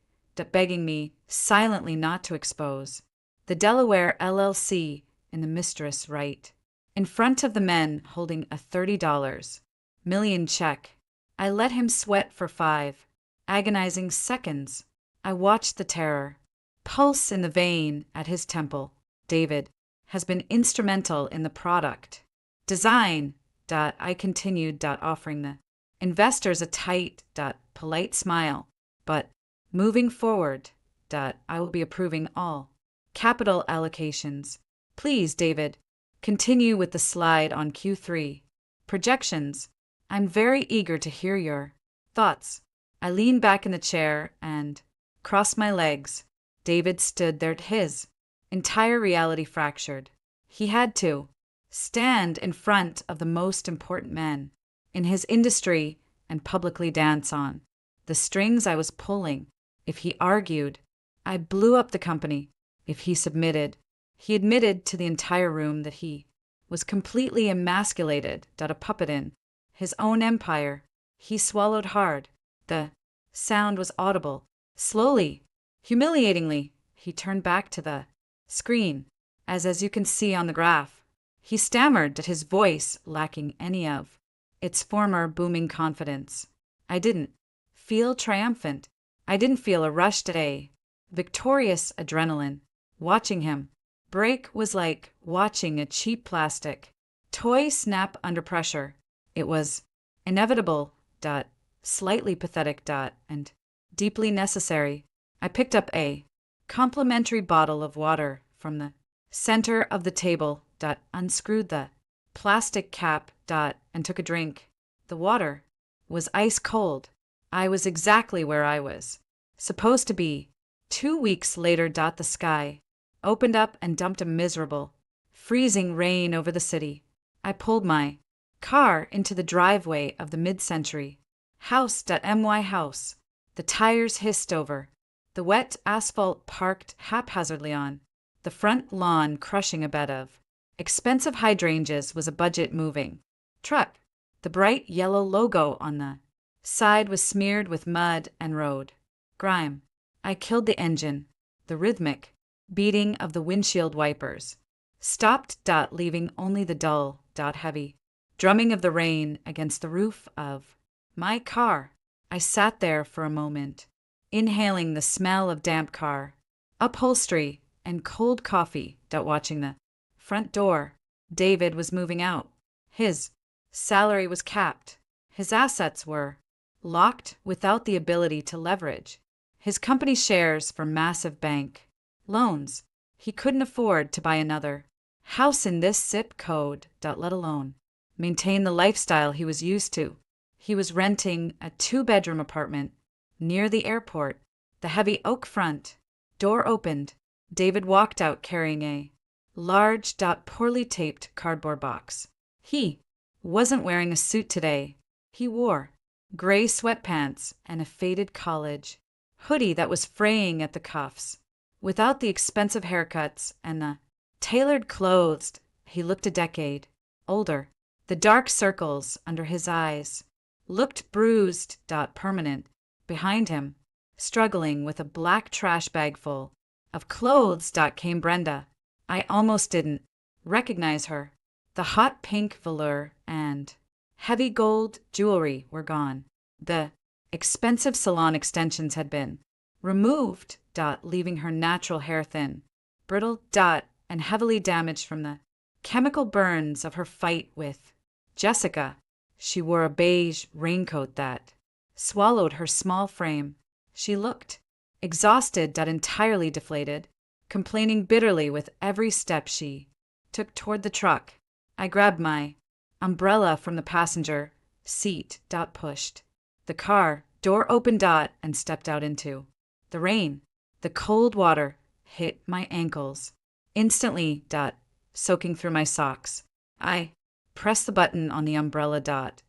begging me silently not to expose the Delaware LLC in the Mistress right in front of the men holding a $30 million check. I let him sweat for 5 agonizing seconds. I watched the terror pulse in the vein at his temple. David has been instrumental in the product design. I continued, offering the investors a tight, polite smile. But moving forward, I will be approving all capital allocations. Please, David, Continue with the slide on Q3. Projections. I'm very eager to hear your thoughts. I leaned back in the chair and crossed my legs. David stood there, his entire reality fractured. He had to stand in front of the most important men in his industry and publicly dance on the strings I was pulling. If he argued, I blew up the company. If he submitted, he admitted to the entire room that he was completely emasculated, a puppet in his own empire. He swallowed hard. The sound was audible. Slowly, humiliatingly, he turned back to the screen, as you can see on the graph. He stammered, his voice lacking any of its former booming confidence. I didn't feel triumphant. I didn't feel a rush today. Victorious adrenaline. Watching him break was like watching a cheap plastic toy snap under pressure. It was inevitable, slightly pathetic, and deeply necessary. I picked up a complimentary bottle of water from the center of the table, unscrewed the plastic cap, and took a drink. The water was ice cold. I was exactly where I was supposed to be. 2 weeks later, the sky opened up and dumped a miserable, freezing rain over the city. I pulled my car into the driveway of the mid-century house. House. The tires hissed over the wet asphalt, parked haphazardly on the front lawn, crushing a bed of expensive hydrangeas. Was a budget moving truck. The bright yellow logo on the side was smeared with mud and road grime. I killed the engine. The rhythmic beating of the windshield wipers stopped, leaving only the dull, heavy drumming of the rain against the roof of my car. I sat there for a moment, inhaling the smell of damp car, upholstery, and cold coffee, watching the front door. David was moving out. His salary was capped. His assets were locked without the ability to leverage his company shares for massive bank loans. He couldn't afford to buy another house in this zip code, let alone maintain the lifestyle he was used to. He was renting a 2-bedroom apartment near the airport. The heavy oak front door opened. David walked out carrying a large, poorly taped cardboard box. He wasn't wearing a suit today. He wore gray sweatpants and a faded college hoodie that was fraying at the cuffs. Without the expensive haircuts and the tailored clothes, he looked a decade older. The dark circles under his eyes looked bruised, permanent. Behind him, struggling with a black trash bag full of clothes, came Brenda. I almost didn't recognize her. The hot pink velour and heavy gold jewelry were gone. The expensive salon extensions had been removed, leaving her natural hair thin, brittle, and heavily damaged from the chemical burns of her fight with Jessica. She wore a beige raincoat that swallowed her small frame. She looked exhausted, entirely deflated, complaining bitterly with every step she took toward the truck. I grabbed my umbrella from the passenger seat, pushed the car door open, and stepped out into the rain. The cold water hit my ankles instantly, soaking through my socks. I pressed the button on the umbrella,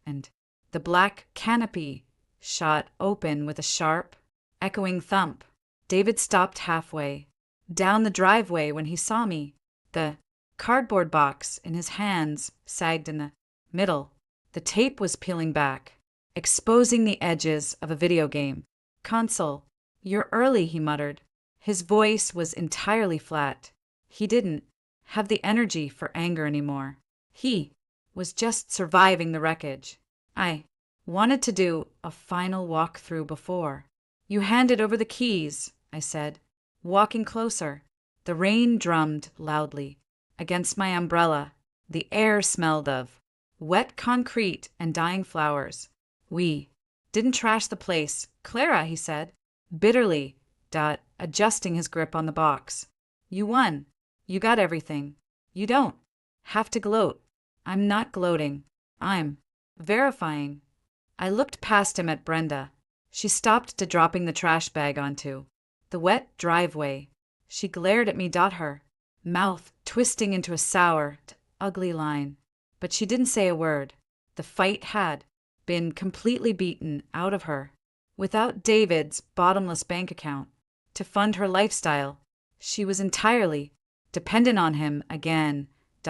and the black canopy shot open with a sharp, echoing thump. David stopped halfway down the driveway when he saw me. The cardboard box in his hands sagged in the middle. The tape was peeling back, exposing the edges of a video game console. "You're early," he muttered. His voice was entirely flat. He didn't have the energy for anger anymore. He was just surviving the wreckage. I wanted to do a final walkthrough before you handed over the keys, I said, walking closer. The rain drummed loudly against my umbrella. The air smelled of wet concrete and dying flowers. "We didn't trash the place, Clara," he said, bitterly, adjusting his grip on the box. "You won. You got everything. You don't have to gloat. I'm not gloating. I'm verifying. I looked past him at Brenda. She stopped to dropping the trash bag onto the wet driveway. She glared at me, her mouth twisting into a sour, ugly line. But she didn't say a word. The fight had been completely beaten out of her. Without David's bottomless bank account to fund her lifestyle, she was entirely dependent on him again.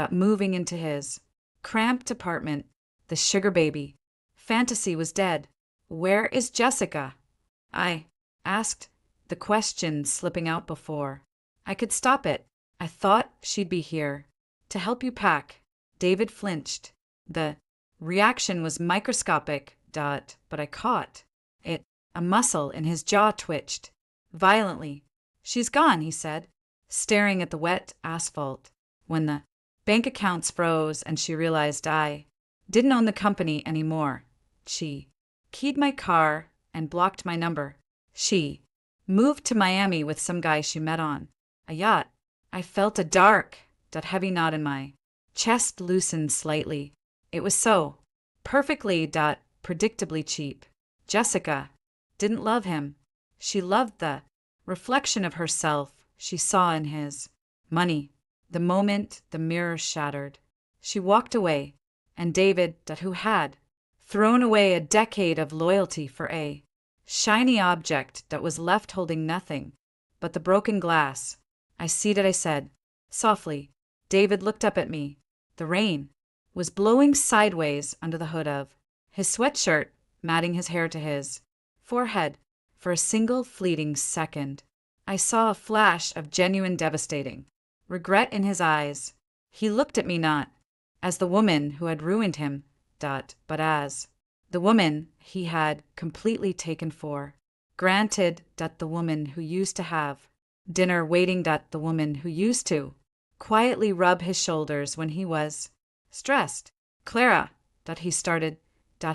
Moving into his cramped apartment, the sugar baby fantasy was dead. Where is Jessica? I asked, the question slipping out before I could stop it. I thought she'd be here to help you pack. David flinched. The reaction was microscopic. But I caught it. A muscle in his jaw twitched violently. She's gone, he said, staring at the wet asphalt. When the bank accounts froze and she realized I didn't own the company anymore, she keyed my car and blocked my number. She moved to Miami with some guy she met on a yacht. I felt a dark, heavy knot in my chest loosened slightly. It was so perfectly, predictably cheap. Jessica didn't love him. She loved the reflection of herself she saw in his money. The moment the mirror shattered, she walked away, and David, who had thrown away a decade of loyalty for a shiny object that was left holding nothing but the broken glass. I see that, I said softly. David looked up at me. The rain was blowing sideways under the hood of his sweatshirt, matting his hair to his forehead. For a single fleeting second, I saw a flash of genuine devastating regret in his eyes. He looked at me not as the woman who had ruined him, but as the woman he had completely taken for granted, the woman who used to have dinner waiting, the woman who used to quietly rub his shoulders when he was stressed. Clara, he started,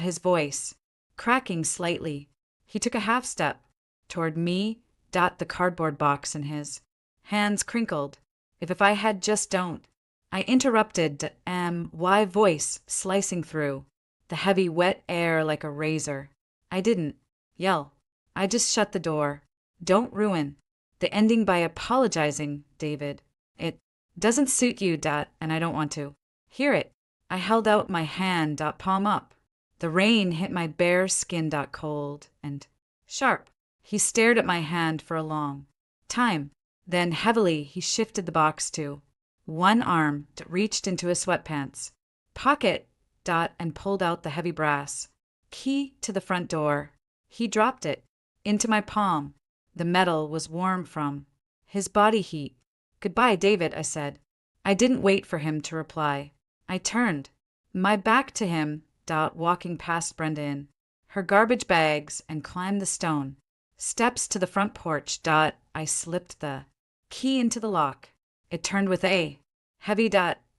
his voice cracking slightly. He took a half step toward me, the cardboard box in his hands crinkled. If I had just don't. I interrupted, my voice slicing through the heavy wet air like a razor. I didn't yell. I just shut the door. Don't ruin the ending by apologizing, David. It doesn't suit you, and I don't want to hear it. I held out my hand, palm up. The rain hit my bare skin, cold and sharp. He stared at my hand for a long time. Then heavily he shifted the box to one arm, reached into his sweatpants pocket, and pulled out the heavy brass key to the front door. He dropped it into my palm. The metal was warm from his body heat. Goodbye, David, I said. I didn't wait for him to reply. I turned my back to him, walking past Brenda in her garbage bags, and climbed the stone steps to the front porch. I slipped the key into the lock. It turned with a heavy,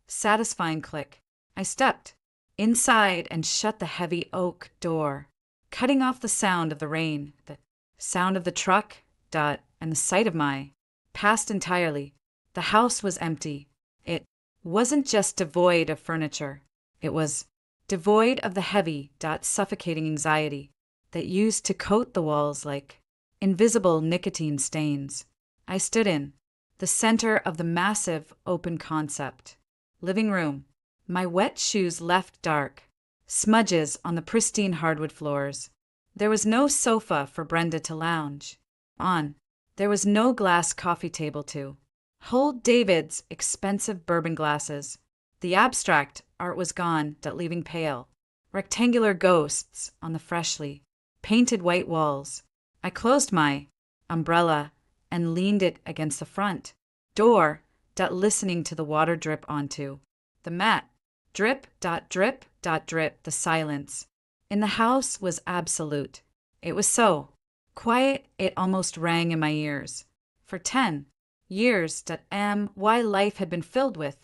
satisfying click. I stepped inside and shut the heavy oak door, cutting off the sound of the rain, the sound of the truck, and the sight of my past entirely. The house was empty. It wasn't just devoid of furniture. It was devoid of the heavy, suffocating anxiety that used to coat the walls like invisible nicotine stains. I stood in the center of the massive open concept living room. My wet shoes left dark smudges on the pristine hardwood floors. There was no sofa for Brenda to lounge on. There was no glass coffee table to hold David's expensive bourbon glasses. The abstract art was gone, leaving pale, rectangular ghosts on the freshly painted white walls. I closed my umbrella and leaned it against the front door, listening to the water drip onto the mat. Drip, drip, drip. The silence in the house was absolute. It was so quiet it almost rang in my ears. For 10 years, why life had been filled with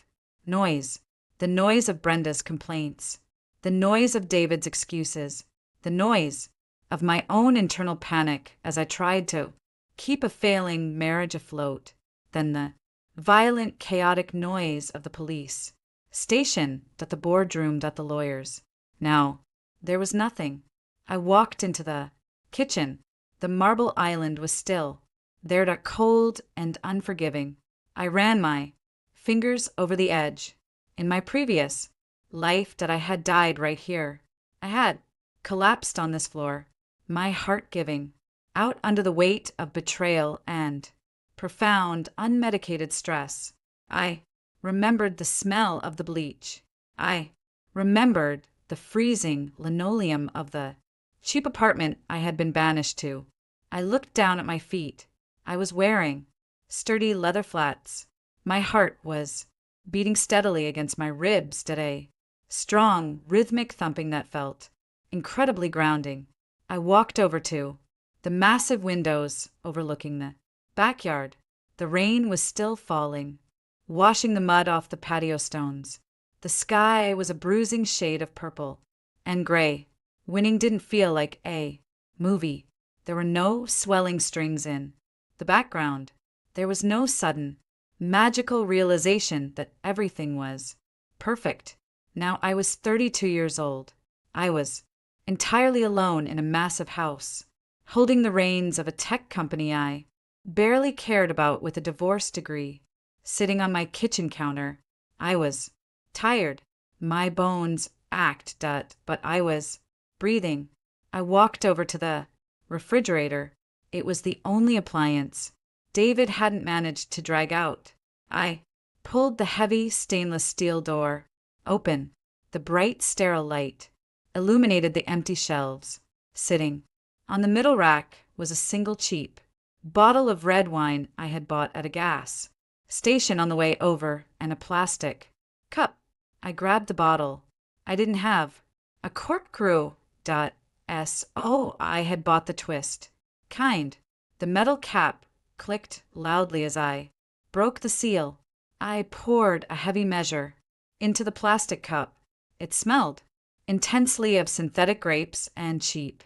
noise. The noise of Brenda's complaints, the noise of David's excuses, the noise of my own internal panic as I tried to keep a failing marriage afloat, then the violent, chaotic noise of the police Station. The boardroom. The lawyers. Now, there was nothing. I walked into the kitchen. The marble island was still. There, cold and unforgiving. I ran my fingers over the edge. In my previous life that I had died right here. I had collapsed on this floor, my heart giving out under the weight of betrayal and profound, unmedicated stress. I remembered the smell of the bleach. I remembered the freezing linoleum of the cheap apartment I had been banished to. I looked down at my feet. I was wearing sturdy leather flats. My heart was beating steadily against my ribs at a strong, rhythmic thumping that felt incredibly grounding. I walked over to the massive windows overlooking the backyard. The rain was still falling, washing the mud off the patio stones. The sky was a bruising shade of purple and gray. Winning didn't feel like a movie. There were no swelling strings in the background. There was no sudden, magical realization that everything was perfect. Now I was 32 years old. I was entirely alone in a massive house, holding the reins of a tech company I barely cared about with a divorce degree. Sitting on my kitchen counter, I was tired. My bones ached, but I was breathing. I walked over to the refrigerator. It was the only appliance David hadn't managed to drag out. I pulled the heavy stainless steel door open. The bright, sterile light illuminated the empty shelves. Sitting on the middle rack was a single cheap bottle of red wine I had bought at a gas station on the way over and a plastic cup. I grabbed the bottle. I didn't have a corkscrew. I had bought the twist kind. The metal cap clicked loudly as I broke the seal. I poured a heavy measure into the plastic cup. It smelled intensely of synthetic grapes and cheap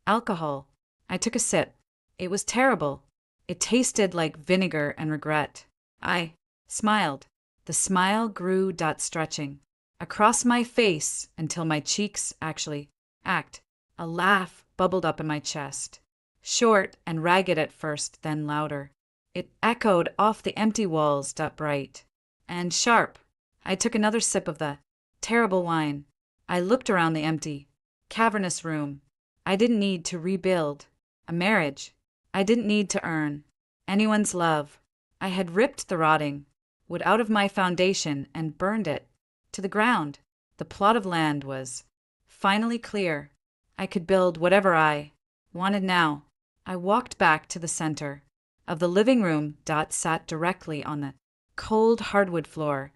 alcohol. I took a sip. It was terrible. It tasted like vinegar and regret. I smiled. The smile grew, stretching across my face until my cheeks actually ached. A laugh bubbled up in my chest, short and ragged at first, then louder. It echoed off the empty walls, bright and sharp. I took another sip of the terrible wine. I looked around the empty, cavernous room. I didn't need to rebuild a marriage. I didn't need to earn anyone's love. I had ripped the rotting wood out of my foundation and burned it to the ground. The plot of land was finally clear. I could build whatever I wanted now. I walked back to the center of the living room. Sat directly on the cold hardwood floor.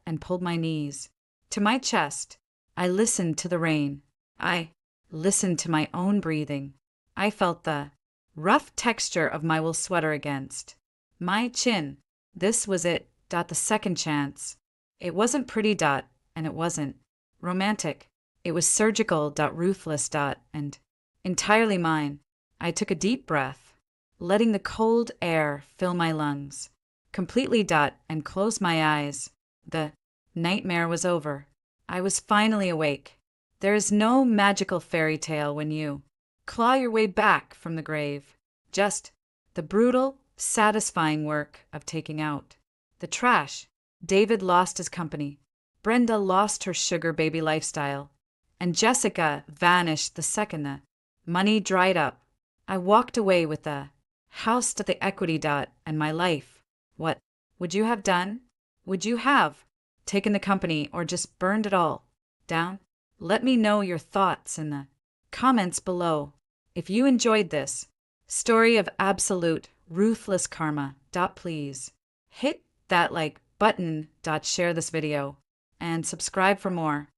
And pulled my knees to my chest. I listened to the rain. I listened to my own breathing. I felt the rough texture of my wool sweater against my chin. This was it. The second chance. It wasn't pretty. And it wasn't romantic. It was surgical. Ruthless. And entirely mine. I took a deep breath, letting the cold air fill my lungs completely. And closed my eyes. The nightmare was over. I was finally awake. There is no magical fairy tale when you claw your way back from the grave. Just the brutal, satisfying work of taking out the trash. David lost his company. Brenda lost her sugar baby lifestyle. And Jessica vanished the second the money dried up. I walked away with the house to the equity. And my life. What would you have done? Would you have taken the company or just burned it all down? Let me know your thoughts in the comments below. If you enjoyed this story of absolute ruthless karma, please hit that like button. Share this video and subscribe for more.